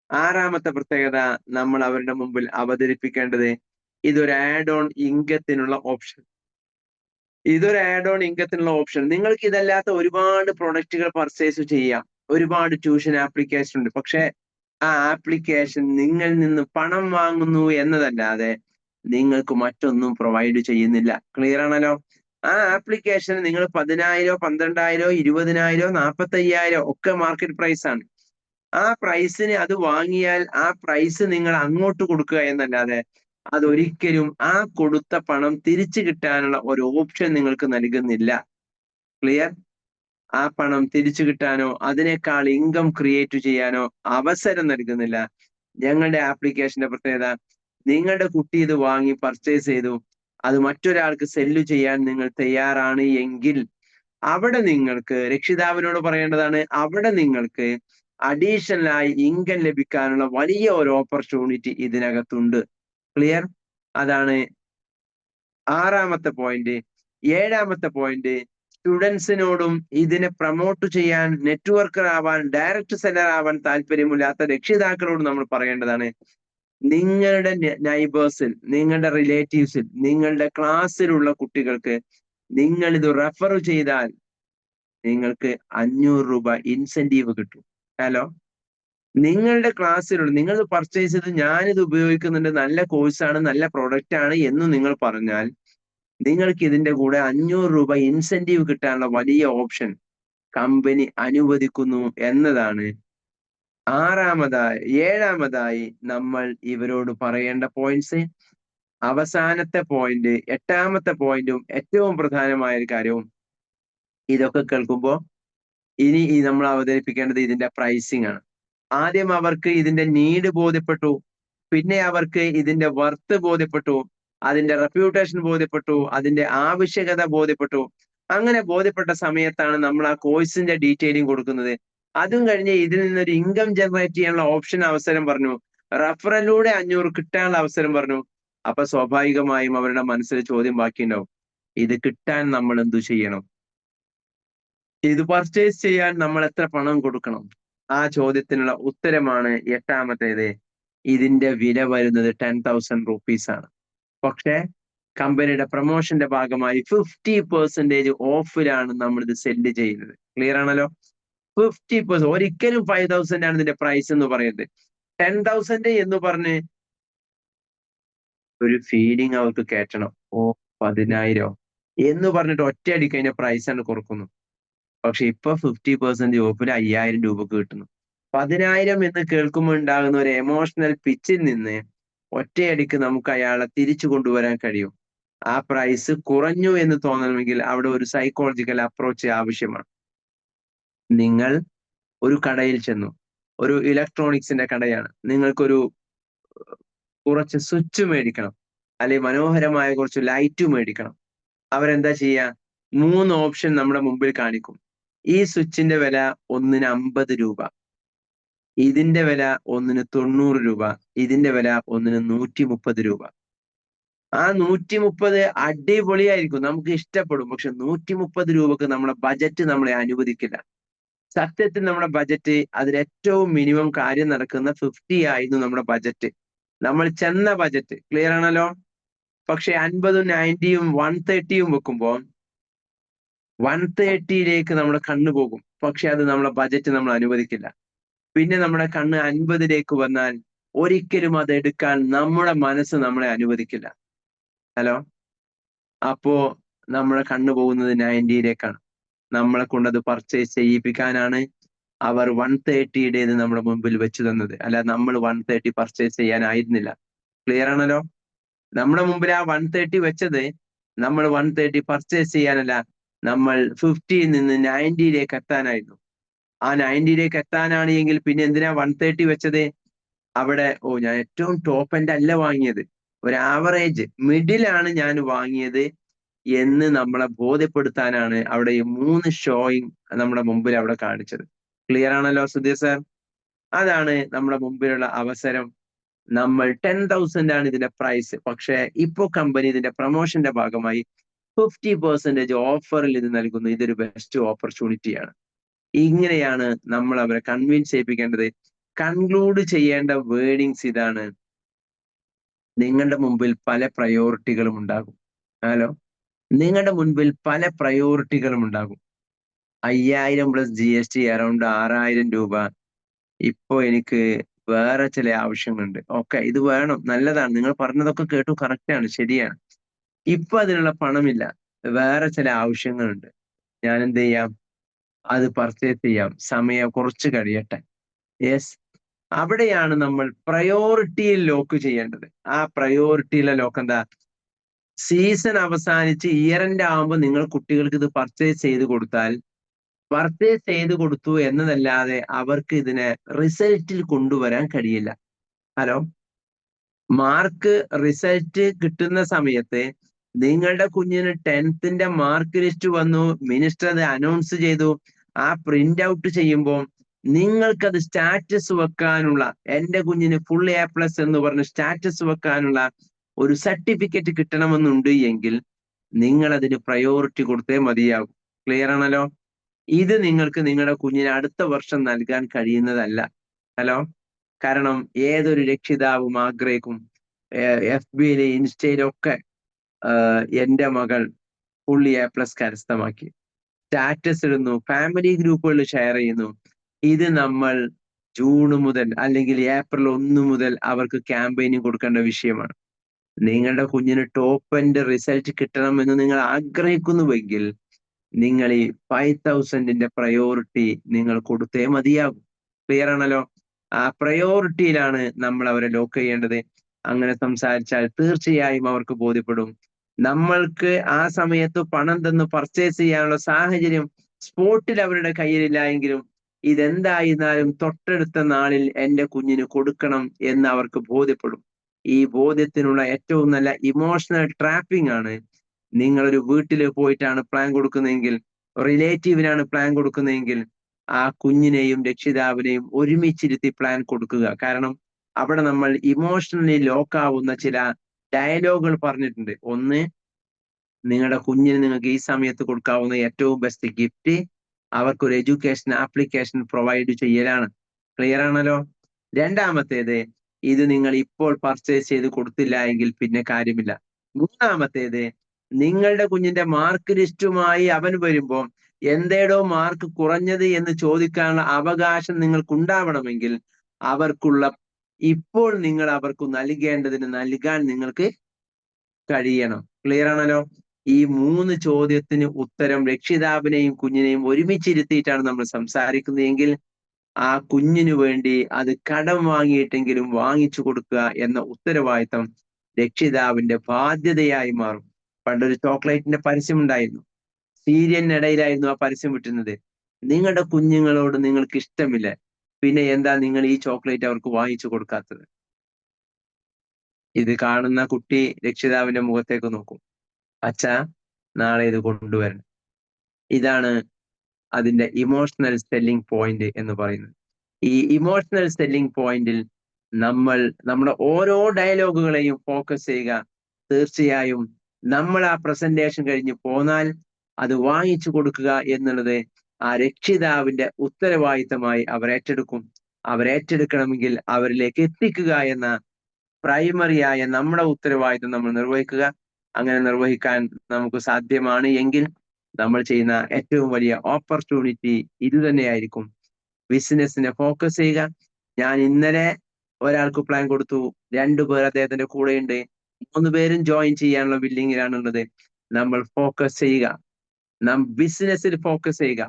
6-ാമത്തെ പ്രത്യേകത നമ്മൾ അവരുടെ മുമ്പിൽ അവതരിപ്പിക്കേണ്ടത് ഇതൊരു ആഡ് ഓൺ ഇൻകത്തിനുള്ള ഓപ്ഷൻ. ഇതൊരു ആഡ് ഓൺ ഇൻകത്തിനുള്ള ഓപ്ഷൻ. നിങ്ങൾക്ക് ഇതല്ലാത്ത ഒരുപാട് പ്രൊഡക്റ്റുകൾ പർച്ചേസ് ചെയ്യാം. ഒരുപാട് ട്യൂഷൻ ആപ്ലിക്കേഷൻ ഉണ്ട്. പക്ഷെ ആ ആപ്ലിക്കേഷൻ നിങ്ങളിൽ നിന്ന് പണം വാങ്ങുന്നു എന്നതല്ലാതെ നിങ്ങൾക്ക് മറ്റൊന്നും പ്രൊവൈഡ് ചെയ്യുന്നില്ല. ക്ലിയർ ആണല്ലോ? ആ ആപ്ലിക്കേഷൻ നിങ്ങൾ 10,000, 12,000, 20,000, 45,000 ഒക്കെ മാർക്കറ്റ് പ്രൈസ് ആണ്. ആ പ്രൈസിന് അത് വാങ്ങിയാൽ ആ പ്രൈസ് നിങ്ങൾ അങ്ങോട്ട് കൊടുക്കുക എന്നല്ലാതെ അതൊരിക്കലും ആ കൊടുത്ത പണം തിരിച്ചു കിട്ടാനുള്ള ഒരു ഓപ്ഷൻ നിങ്ങൾക്ക് നൽകുന്നില്ല. ക്ലിയർ? ആ പണം തിരിച്ചു കിട്ടാനോ അതിനേക്കാൾ ഇൻകം ക്രിയേറ്റ് ചെയ്യാനോ അവസരം നൽകുന്നില്ല. ഞങ്ങളുടെ ആപ്ലിക്കേഷന്റെ പ്രത്യേകത, നിങ്ങളുടെ കുട്ടി ഇത് വാങ്ങി പർച്ചേസ് ചെയ്തു, അത് മറ്റൊരാൾക്ക് സെല്ല് ചെയ്യാൻ നിങ്ങൾ തയ്യാറാണ് എങ്കിൽ അവിടെ നിങ്ങൾക്ക് രക്ഷിതാവിനോട് പറയേണ്ടതാണ്, അവിടെ നിങ്ങൾക്ക് അഡീഷണൽ ആയി ഇൻകം ലഭിക്കാനുള്ള വലിയ ഒരു ഓപ്പർച്യൂണിറ്റി ഇതിനകത്തുണ്ട്. ക്ലിയർ? അതാണ് 6-ാമത്തെ പോയിന്റ്. 7-ാമത്തെ പോയിന്റ്, സ്റ്റുഡൻസിനോടും ഇതിനെ പ്രൊമോട്ട് ചെയ്യാൻ, നെറ്റ്വർക്കർ ആവാൻ, ഡയറക്റ്റ് സെല്ലർ ആവാൻ താല്പര്യമില്ലാത്ത രക്ഷിതാക്കളോട് നമ്മൾ പറയേണ്ടതാണ്, നിങ്ങളുടെ നൈബേഴ്സിൽ, നിങ്ങളുടെ റിലേറ്റീവ്സിൽ, നിങ്ങളുടെ ക്ലാസ്സിലുള്ള കുട്ടികൾക്ക് നിങ്ങൾ ഇത് റെഫർ ചെയ്താൽ നിങ്ങൾക്ക് 500 രൂപ ഇൻസെന്റീവ് കിട്ടും. ഹലോ, നിങ്ങളുടെ ക്ലാസ്സിലുള്ള, നിങ്ങൾ പർച്ചേസ് ചെയ്ത് ഞാനിത് ഉപയോഗിക്കുന്നുണ്ട്, നല്ല കോഴ്സാണ്, നല്ല പ്രൊഡക്റ്റ് ആണ് എന്ന് നിങ്ങൾ പറഞ്ഞാൽ നിങ്ങൾക്ക് ഇതിന്റെ കൂടെ 500 രൂപ ഇൻസെന്റീവ് കിട്ടാനുള്ള വലിയ ഓപ്ഷൻ കമ്പനി അനുവദിക്കുന്നു എന്നതാണ് 7-ാമതായി നമ്മൾ ഇവരോട് പറയേണ്ട പോയിന്റ്സ്. അവസാനത്തെ പോയിന്റ്, 8-ാമത്തെ പോയിന്റും ഏറ്റവും പ്രധാനമായ ഒരു കാര്യവും, ഇതൊക്കെ കേൾക്കുമ്പോൾ ഇനി നമ്മൾ അവതരിപ്പിക്കേണ്ടത് ഇതിന്റെ പ്രൈസിങ് ആണ്. ആദ്യം അവർക്ക് ഇതിന്റെ നീഡ് ബോധ്യപ്പെട്ടു, പിന്നെ അവർക്ക് ഇതിന്റെ വർത്ത് ബോധ്യപ്പെട്ടു, അതിന്റെ റെപ്യൂട്ടേഷൻ ബോധ്യപ്പെട്ടു, അതിന്റെ ആവശ്യകത ബോധ്യപ്പെട്ടു. അങ്ങനെ ബോധ്യപ്പെട്ട സമയത്താണ് നമ്മൾ ആ കോഴ്സിന്റെ ഡീറ്റെയിലിംഗ് കൊടുക്കുന്നത്. അതും കഴിഞ്ഞ് ഇതിൽ നിന്നൊരു ഇൻകം ജനറേറ്റ് ചെയ്യാനുള്ള ഓപ്ഷൻ അവസരം പറഞ്ഞു, റഫറലിലൂടെ 500 കിട്ടാനുള്ള അവസരം പറഞ്ഞു. അപ്പൊ സ്വാഭാവികമായും അവരുടെ മനസ്സിൽ ചോദ്യം ബാക്കിയുണ്ടാവും, ഇത് കിട്ടാൻ നമ്മൾ എന്തു ചെയ്യണം, ഇത് പർച്ചേസ് ചെയ്യാൻ നമ്മൾ എത്ര പണം കൊടുക്കണം? ആ ചോദ്യത്തിനുള്ള ഉത്തരമാണ് എട്ടാമത്തേത്. ഇതിന്റെ വില വരുന്നത് 10,000 rupees ആണ്. പക്ഷേ കമ്പനിയുടെ പ്രൊമോഷന്റെ ഭാഗമായി 50% ഓഫിലാണ് നമ്മൾ ഇത് സെല്ല് ചെയ്യുന്നത്. ക്ലിയർ ആണല്ലോ? 50%. ഒരിക്കലും 5,000 ആണ് ഇതിന്റെ പ്രൈസ് എന്ന് പറയുന്നത്. 10,000 എന്ന് പറഞ്ഞ് ഒരു ഫീലിംഗ് അവർക്ക് കയറ്റണം. ഓ 10,000 എന്ന് പറഞ്ഞിട്ട് ഒറ്റയടിക്ക് അതിന്റെ പ്രൈസ് ആണ് കുറക്കുന്നു. പക്ഷെ ഇപ്പൊ 50% ഓഫിൽ 5,000 രൂപക്ക് കിട്ടുന്നു. 10,000 എന്ന് കേൾക്കുമ്പോൾ ഉണ്ടാകുന്ന ഒരു എമോഷണൽ പിച്ചിൽ നിന്ന് ഒറ്റയടിക്ക് നമുക്ക് അയാളെ തിരിച്ചു കൊണ്ടുവരാൻ കഴിയും. ആ പ്രൈസ് കുറഞ്ഞു എന്ന് തോന്നണമെങ്കിൽ അവിടെ ഒരു സൈക്കോളജിക്കൽ അപ്രോച്ച് ആവശ്യമാണ്. നിങ്ങൾ ഒരു കടയിൽ ചെന്നു, ഒരു ഇലക്ട്രോണിക്സിന്റെ കടയാണ്, നിങ്ങൾക്കൊരു കുറച്ച് സ്വിച്ച് മേടിക്കണം, അല്ലെങ്കിൽ മനോഹരമായ കുറച്ച് ലൈറ്റ് മേടിക്കണം. അവരെന്താ ചെയ്യുക? 3 ഓപ്ഷൻ നമ്മുടെ മുമ്പിൽ കാണിക്കും. ഈ സ്വിച്ചിന്റെ വില ഒന്നിന് 50 രൂപ, ഇതിന്റെ വില ഒന്നിന് 90 രൂപ, ഇതിന്റെ വില ഒന്നിന് 130 രൂപ. ആ 130 അടിപൊളിയായിരിക്കും, നമുക്ക് ഇഷ്ടപ്പെടും. പക്ഷെ 130 രൂപക്ക് നമ്മുടെ ബജറ്റ് നമ്മളെ അനുവദിക്കില്ല. സത്യത്തിൽ നമ്മുടെ ബജറ്റ്, അതിൽ ഏറ്റവും മിനിമം കാര്യം നടക്കുന്ന 50 ആയിരുന്നു നമ്മുടെ ബജറ്റ്, നമ്മൾ ചെന്ന ബജറ്റ്. ക്ലിയർ ആണല്ലോ? പക്ഷെ 50ഉം 90ഉം 130ഉം വെക്കുമ്പോൾ 130യിലേക്ക് നമ്മുടെ കണ്ണ് പോകും. പക്ഷെ അത് നമ്മളെ ബജറ്റ് നമ്മൾ അനുവദിക്കില്ല. പിന്നെ നമ്മുടെ കണ്ണ് 50ലേക്ക് വന്നാൽ ഒരിക്കലും അത് എടുക്കാൻ നമ്മുടെ മനസ്സ് നമ്മളെ അനുവദിക്കില്ല. ഹലോ? അപ്പോ നമ്മുടെ കണ്ണ് പോകുന്നത് 90യിലേക്കാണ്. നമ്മളെ കൊണ്ടത് പർച്ചേസ് ചെയ്യിപ്പിക്കാനാണ് അവർ 130യുടേത് നമ്മുടെ മുമ്പിൽ വെച്ചു തന്നത്. അല്ല, നമ്മൾ 130 പർച്ചേസ് ചെയ്യാനായിരുന്നില്ല. ക്ലിയർ ആണല്ലോ? നമ്മുടെ മുമ്പിൽ ആ 130 വെച്ചത് നമ്മൾ 130 പർച്ചേസ് ചെയ്യാനല്ല, നമ്മൾ 50യിൽ നിന്ന് 90യിലേക്ക് എത്താനായിരുന്നു. ആ 90യിലേക്ക് എത്താനാണ് എങ്കിൽ പിന്നെ എന്തിനാ 130 വെച്ചത്? അവിടെ ഞാൻ ഏറ്റവും ടോപ്പ് എൻഡ് അല്ല വാങ്ങിയത്, ഒരു ആവറേജ് മിഡിലാണ് ഞാൻ വാങ്ങിയത് എന്ന് നമ്മളെ ബോധ്യപ്പെടുത്താനാണ് അവിടെ ഈ 3 ഷോയിങ് നമ്മുടെ മുമ്പിൽ അവിടെ കാണിച്ചത്. ക്ലിയർ ആണല്ലോ സുധീർ സാർ? അതാണ് നമ്മുടെ മുമ്പിലുള്ള അവസരം. നമ്മൾ 10,000 ആണ് ഇതിന്റെ പ്രൈസ്, പക്ഷെ ഇപ്പോ കമ്പനി ഇതിന്റെ പ്രൊമോഷന്റെ ഭാഗമായി 50% ഓഫറിൽ ഇത് നൽകുന്നു. ഇതൊരു ബെസ്റ്റ് ഓപ്പർച്യൂണിറ്റിയാണ്. ഇങ്ങനെയാണ് നമ്മൾ അവരെ കൺവിൻസ് ചെയ്യിപ്പിക്കേണ്ടത്. കൺക്ലൂഡ് ചെയ്യേണ്ട വേർഡിങ്സ് ഇതാണ്: നിങ്ങളുടെ മുമ്പിൽ പല പ്രയോറിറ്റികളും ഉണ്ടാകും. ഹലോ? നിങ്ങളുടെ മുൻപിൽ പല പ്രയോറിറ്റികളും ഉണ്ടാകും. 5,000 പ്ലസ് GST അറൗണ്ട് 6,000 രൂപ. ഇപ്പോ എനിക്ക് വേറെ ചില ആവശ്യങ്ങളുണ്ട്. ഓക്കെ, ഇത് വേണം, നല്ലതാണ്, നിങ്ങൾ പറഞ്ഞതൊക്കെ കേട്ടു, കറക്റ്റ് ആണ്, ശരിയാണ്. ഇപ്പൊ അതിനുള്ള പണമില്ല, വേറെ ചില ആവശ്യങ്ങളുണ്ട്, ഞാൻ എന്ത് ചെയ്യാം? അത് പർച്ചേസ് ചെയ്യാം, സമയം കുറച്ച് കഴിയട്ടെ. യെസ്, അവിടെയാണ് നമ്മൾ പ്രയോറിറ്റിയിൽ ലോക്ക് ചെയ്യേണ്ടത്. ആ പ്രയോറിറ്റിയിലെ ലോക്ക് എന്താ? സീസൺ അവസാനിച്ച് ഇയർ എൻഡ് ആകുമ്പോൾ നിങ്ങൾ കുട്ടികൾക്ക് ഇത് പർച്ചേസ് ചെയ്ത് കൊടുത്താൽ, പർച്ചേസ് ചെയ്ത് കൊടുത്തു എന്നതല്ലാതെ അവർക്ക് ഇതിനെ റിസൾട്ടിൽ കൊണ്ടുവരാൻ കഴിയില്ല. ഹലോ? മാർക്ക് റിസൾട്ട് കിട്ടുന്ന സമയത്ത് നിങ്ങളുടെ കുഞ്ഞിന് 10th മാർക്ക് ലിസ്റ്റ് വന്നു, മിനിസ്റ്റർ അത് അനൗൺസ് ചെയ്തു. ആ പ്രിന്റ് ഔട്ട് ചെയ്യുമ്പോൾ നിങ്ങൾക്കത് സ്റ്റാറ്റസ് വെക്കാനുള്ള, എന്റെ കുഞ്ഞിന് ഫുൾ A+ എന്ന് പറഞ്ഞ് സ്റ്റാറ്റസ് വെക്കാനുള്ള ഒരു സർട്ടിഫിക്കറ്റ് കിട്ടണമെന്നുണ്ട് എങ്കിൽ നിങ്ങൾ അതിന് പ്രയോറിറ്റി കൊടുത്തേ മതിയാകും. ക്ലിയർ ആണല്ലോ? ഇത് നിങ്ങൾക്ക് നിങ്ങളുടെ കുഞ്ഞിന് അടുത്ത വർഷം നൽകാൻ കഴിയുന്നതല്ല. ഹലോ? കാരണം ഏതൊരു രക്ഷിതാവും ആഗ്രഹിക്കും, FBയിലെ ഇൻസ്റ്റയിലൊക്കെ എന്റെ മകൾ ഫുൾ A+ കരസ്ഥമാക്കി, സ്റ്റാറ്റസ് ഇടുന്നു, ഫാമിലി ഗ്രൂപ്പുകളിൽ ഷെയർ ചെയ്യുന്നു. ഇത് നമ്മൾ ജൂൺ മുതൽ അല്ലെങ്കിൽ ഏപ്രിൽ 1 മുതൽ അവർക്ക് ക്യാമ്പയിനിങ് കൊടുക്കേണ്ട വിഷയമാണ്. നിങ്ങളുടെ കുഞ്ഞിന് ടോപ്പ് എൻഡ് റിസൾട്ട് കിട്ടണമെന്ന് നിങ്ങൾ ആഗ്രഹിക്കുന്നുവെങ്കിൽ നിങ്ങൾ ഈ 5,000ന്റെ പ്രയോറിറ്റി നിങ്ങൾ കൊടുത്തേ മതിയാകും. ക്ലിയർ ആണല്ലോ? ആ പ്രയോറിറ്റിയിലാണ് നമ്മൾ അവരെ ലോക്ക് ചെയ്യേണ്ടത്. അങ്ങനെ സംസാരിച്ചാൽ തീർച്ചയായും അവർക്ക് ബോധ്യപ്പെടും. നമ്മൾക്ക് ആ സമയത്ത് പണം തന്ന് പർച്ചേസ് ചെയ്യാനുള്ള സാഹചര്യം സ്പോട്ടിൽ അവരുടെ കയ്യിലില്ല എങ്കിലും ഇതെന്തായിരുന്നാലും തൊട്ടടുത്ത നാളിൽ എന്റെ കുഞ്ഞിന് കൊടുക്കണം എന്ന് അവർക്ക് ബോധ്യപ്പെടും. ഈ ബോധ്യത്തിനുള്ള ഏറ്റവും നല്ല ഇമോഷണൽ ട്രാപ്പിംഗ് ആണ് നിങ്ങളൊരു വീട്ടിൽ പോയിട്ടാണ് പ്ലാൻ കൊടുക്കുന്നതെങ്കിൽ, റിലേറ്റീവിനാണ് പ്ലാൻ കൊടുക്കുന്നതെങ്കിൽ, ആ കുഞ്ഞിനെയും രക്ഷിതാവിനെയും ഒരുമിച്ചിരുത്തി പ്ലാൻ കൊടുക്കുക. കാരണം അവിടെ നമ്മൾ ഇമോഷണലി ലോക്കാവുന്ന ചില ഡയലോഗുകൾ പറഞ്ഞിട്ടുണ്ട്. ഒന്ന്, നിങ്ങളുടെ കുഞ്ഞിന് നിങ്ങൾക്ക് ഈ സമയത്ത് കൊടുക്കാവുന്ന ഏറ്റവും ബെസ്റ്റ് ഗിഫ്റ്റ് അവർക്കൊരു എഡ്യൂക്കേഷൻ ആപ്ലിക്കേഷൻ പ്രൊവൈഡ് ചെയ്യലാണ്. ക്ലിയർ ആണല്ലോ? രണ്ടാമത്തേത്, ഇത് നിങ്ങൾ ഇപ്പോൾ പർച്ചേസ് ചെയ്ത് കൊടുത്തില്ല എങ്കിൽ പിന്നെ കാര്യമില്ല. മൂന്നാമത്തേത്, നിങ്ങളുടെ കുഞ്ഞിന്റെ മാർക്ക് ലിസ്റ്റുമായി അവൻ വരുമ്പോൾ എന്തേടോ മാർക്ക് കുറഞ്ഞത് എന്ന് ചോദിക്കാനുള്ള അവകാശം നിങ്ങൾക്ക് ഉണ്ടാവണമെങ്കിൽ അവർക്കുള്ള ഇപ്പോൾ നിങ്ങൾ അവർക്ക് നൽകേണ്ടതിന് നൽകാൻ നിങ്ങൾക്ക് കഴിയണം. ക്ലിയർ ആണല്ലോ? ഈ 3 ചോദ്യത്തിന് ഉത്തരം രക്ഷിതാവിനെയും കുഞ്ഞിനെയും ഒരുമിച്ചിരുത്തിയിട്ടാണ് നമ്മൾ സംസാരിക്കുന്നതെങ്കിൽ ആ കുഞ്ഞിനു വേണ്ടി അത് കടം വാങ്ങിയിട്ടെങ്കിലും വാങ്ങിച്ചു കൊടുക്കുക എന്ന ഉത്തരവാദിത്തം രക്ഷിതാവിന്റെ ബാധ്യതയായി മാറും. പണ്ടൊരു ചോക്ലേറ്റിന്റെ പരസ്യം ഉണ്ടായിരുന്നു. സീരിയലിനിടയിലായിരുന്നു ആ പരസ്യം വിട്ടുന്നത്. നിങ്ങളുടെ കുഞ്ഞുങ്ങളോട് നിങ്ങൾക്ക് ഇഷ്ടമില്ല, പിന്നെ എന്താ നിങ്ങൾ ഈ ചോക്ലേറ്റ് അവർക്ക് വാങ്ങിച്ചു കൊടുക്കാത്തത്? ഇത് കാണുന്ന കുട്ടി രക്ഷിതാവിന്റെ മുഖത്തേക്ക് നോക്കും. അച്ഛാ, നാളെ ഇത് കൊണ്ടുവരണം. ഇതാണ് അതിന്റെ ഇമോഷണൽ സെല്ലിംഗ് പോയിന്റ് എന്ന് പറയുന്നത്. ഈ ഇമോഷണൽ സെല്ലിംഗ് പോയിന്റിൽ നമ്മൾ നമ്മുടെ ഓരോ ഡയലോഗുകളെയും ഫോക്കസ് ചെയ്യുക. തീർച്ചയായും നമ്മൾ ആ പ്രസന്റേഷൻ കഴിഞ്ഞ് പോന്നാൽ അത് വാങ്ങിച്ചു കൊടുക്കുക എന്നുള്ളത് ആ രക്ഷിതാവിന്റെ ഉത്തരവാദിത്തമായി അവർ ഏറ്റെടുക്കും. അവരേറ്റെടുക്കണമെങ്കിൽ അവരിലേക്ക് എത്തിക്കുക എന്ന പ്രൈമറിയായ നമ്മുടെ ഉത്തരവാദിത്തം നമ്മൾ നിർവഹിക്കുക. അങ്ങനെ നിർവഹിക്കാൻ നമുക്ക് സാധ്യമാണ് എങ്കിൽ നമ്മൾ ചെയ്യുന്ന ഏറ്റവും വലിയ ഓപ്പർച്യൂണിറ്റി ഇത് തന്നെയായിരിക്കും. ബിസിനസ്സിനെ ഫോക്കസ് ചെയ്യുക. ഞാൻ ഇന്നലെ ഒരാൾക്ക് പ്ലാൻ കൊടുത്തു, 2 പേർ അദ്ദേഹത്തിന്റെ കൂടെയുണ്ട്, 3 പേരും ജോയിൻ ചെയ്യാനുള്ള ബില്ലിങ്ങിലാണുള്ളത്. നമ്മൾ ഫോക്കസ് ചെയ്യുക, നാം ബിസിനസ്സിൽ ഫോക്കസ് ചെയ്യുക.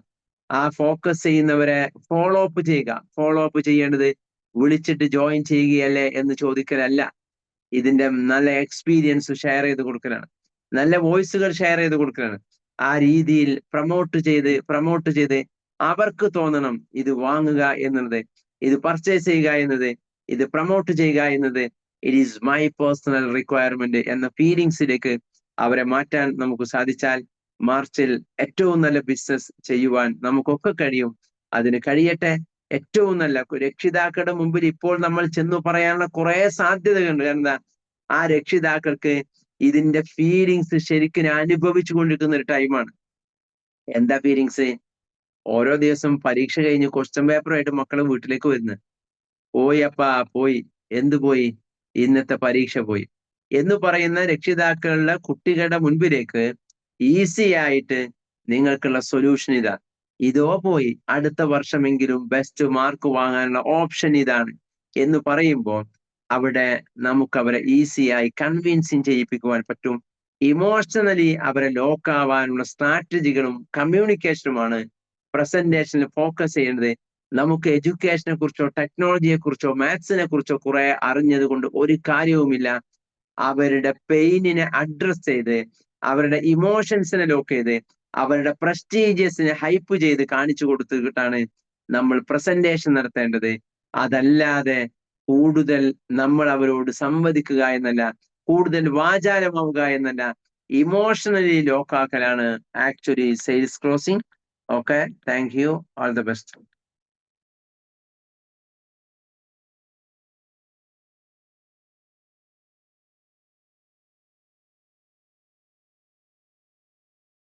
ആ ഫോക്കസ് ചെയ്യുന്നവരെ ഫോളോ അപ്പ് ചെയ്യുക. ഫോളോ അപ്പ് ചെയ്യേണ്ടത് വിളിച്ചിട്ട് ജോയിൻ ചെയ്യുകയല്ലേ എന്ന് ചോദിക്കലല്ല, ഇതിന്റെ നല്ല എക്സ്പീരിയൻസ് ഷെയർ ചെയ്ത് കൊടുക്കലാണ്, നല്ല വോയിസുകൾ ഷെയർ ചെയ്ത് കൊടുക്കലാണ്. ആ രീതിയിൽ പ്രൊമോട്ട് ചെയ്ത് അവർക്ക് തോന്നണം ഇത് വാങ്ങുക എന്നുള്ളത്, ഇത് പർച്ചേസ് ചെയ്യുക എന്നത്, ഇത് പ്രൊമോട്ട് ചെയ്യുക എന്നത് it is my personal requirement എന്ന ഫീലിങ്സിലേക്ക് അവരെ മാറ്റാൻ നമുക്ക് സാധിച്ചാൽ മാർച്ചിൽ ഏറ്റവും നല്ല ബിസിനസ് ചെയ്യുവാൻ നമുക്കൊക്കെ കഴിയും. അതിന് കഴിയട്ടെ. ഏറ്റവും നല്ല രക്ഷിതാക്കളുടെ മുമ്പിൽ ഇപ്പോൾ നമ്മൾ ചെന്നു പറയാനുള്ള കുറെ സാധ്യതകളുണ്ട്. എന്താ, ആ രക്ഷിതാക്കൾക്ക് ഇതിന്റെ ഫീലിങ്സ് ശരിക്കും അനുഭവിച്ചു കൊണ്ടിരിക്കുന്ന ഒരു ടൈമാണ്. എന്താ ഫീലിങ്സ്? ഓരോ ദിവസം പരീക്ഷ കഴിഞ്ഞ് ക്വസ്റ്റ്യൻ പേപ്പറുമായിട്ട് മക്കള് വീട്ടിലേക്ക് വരുന്നു. പോയി അപ്പാ പോയി, എന്ത് പോയി? ഇന്നത്തെ പരീക്ഷ പോയി എന്ന് പറയുന്ന രക്ഷിതാക്കളുടെ കുട്ടികളുടെ മുൻപിലേക്ക് ഈസി ആയിട്ട് നിങ്ങൾക്കുള്ള സൊല്യൂഷൻ ഇതാ, ഇതോ പോയി, അടുത്ത വർഷമെങ്കിലും ബെസ്റ്റ് മാർക്ക് വാങ്ങാനുള്ള ഓപ്ഷൻ ഇതാണ് എന്ന് പറയുമ്പോൾ അവിടെ നമുക്ക് അവരെ ഈസിയായി കൺവിൻസിങ് ചെയ്യിപ്പിക്കുവാൻ പറ്റും. ഇമോഷണലി അവരെ ലോക്കാവാനുള്ള സ്ട്രാറ്റജികളും കമ്മ്യൂണിക്കേഷനുമാണ് പ്രസന്റേഷനിൽ ഫോക്കസ് ചെയ്യേണ്ടത്. നമുക്ക് എഡ്യൂക്കേഷനെ കുറിച്ചോ ടെക്നോളജിയെ കുറിച്ചോ മാത്സിനെ കുറിച്ചോ കുറെ അറിഞ്ഞത് കൊണ്ട് ഒരു കാര്യവുമില്ല. അവരുടെ പെയിനിനെ അഡ്രസ് ചെയ്ത്, അവരുടെ ഇമോഷൻസിനെ ലോക്ക് ചെയ്ത്, അവരുടെ പ്രസ്റ്റീജിയസിനെ ഹൈപ്പ് ചെയ്ത് കാണിച്ചു കൊടുത്തിട്ടാണ് നമ്മൾ പ്രസന്റേഷൻ നടത്തേണ്ടത്. അതല്ലാതെ കൂടുതൽ നമ്മൾ അവരോട് സംവദിക്കുക എന്നല്ല, കൂടുതൽ വാചാലമാവുക എന്നല്ല, ഇമോഷണലി ലോക്കാക്കലാണ് actually sales closing. Okay, thank you, all the best.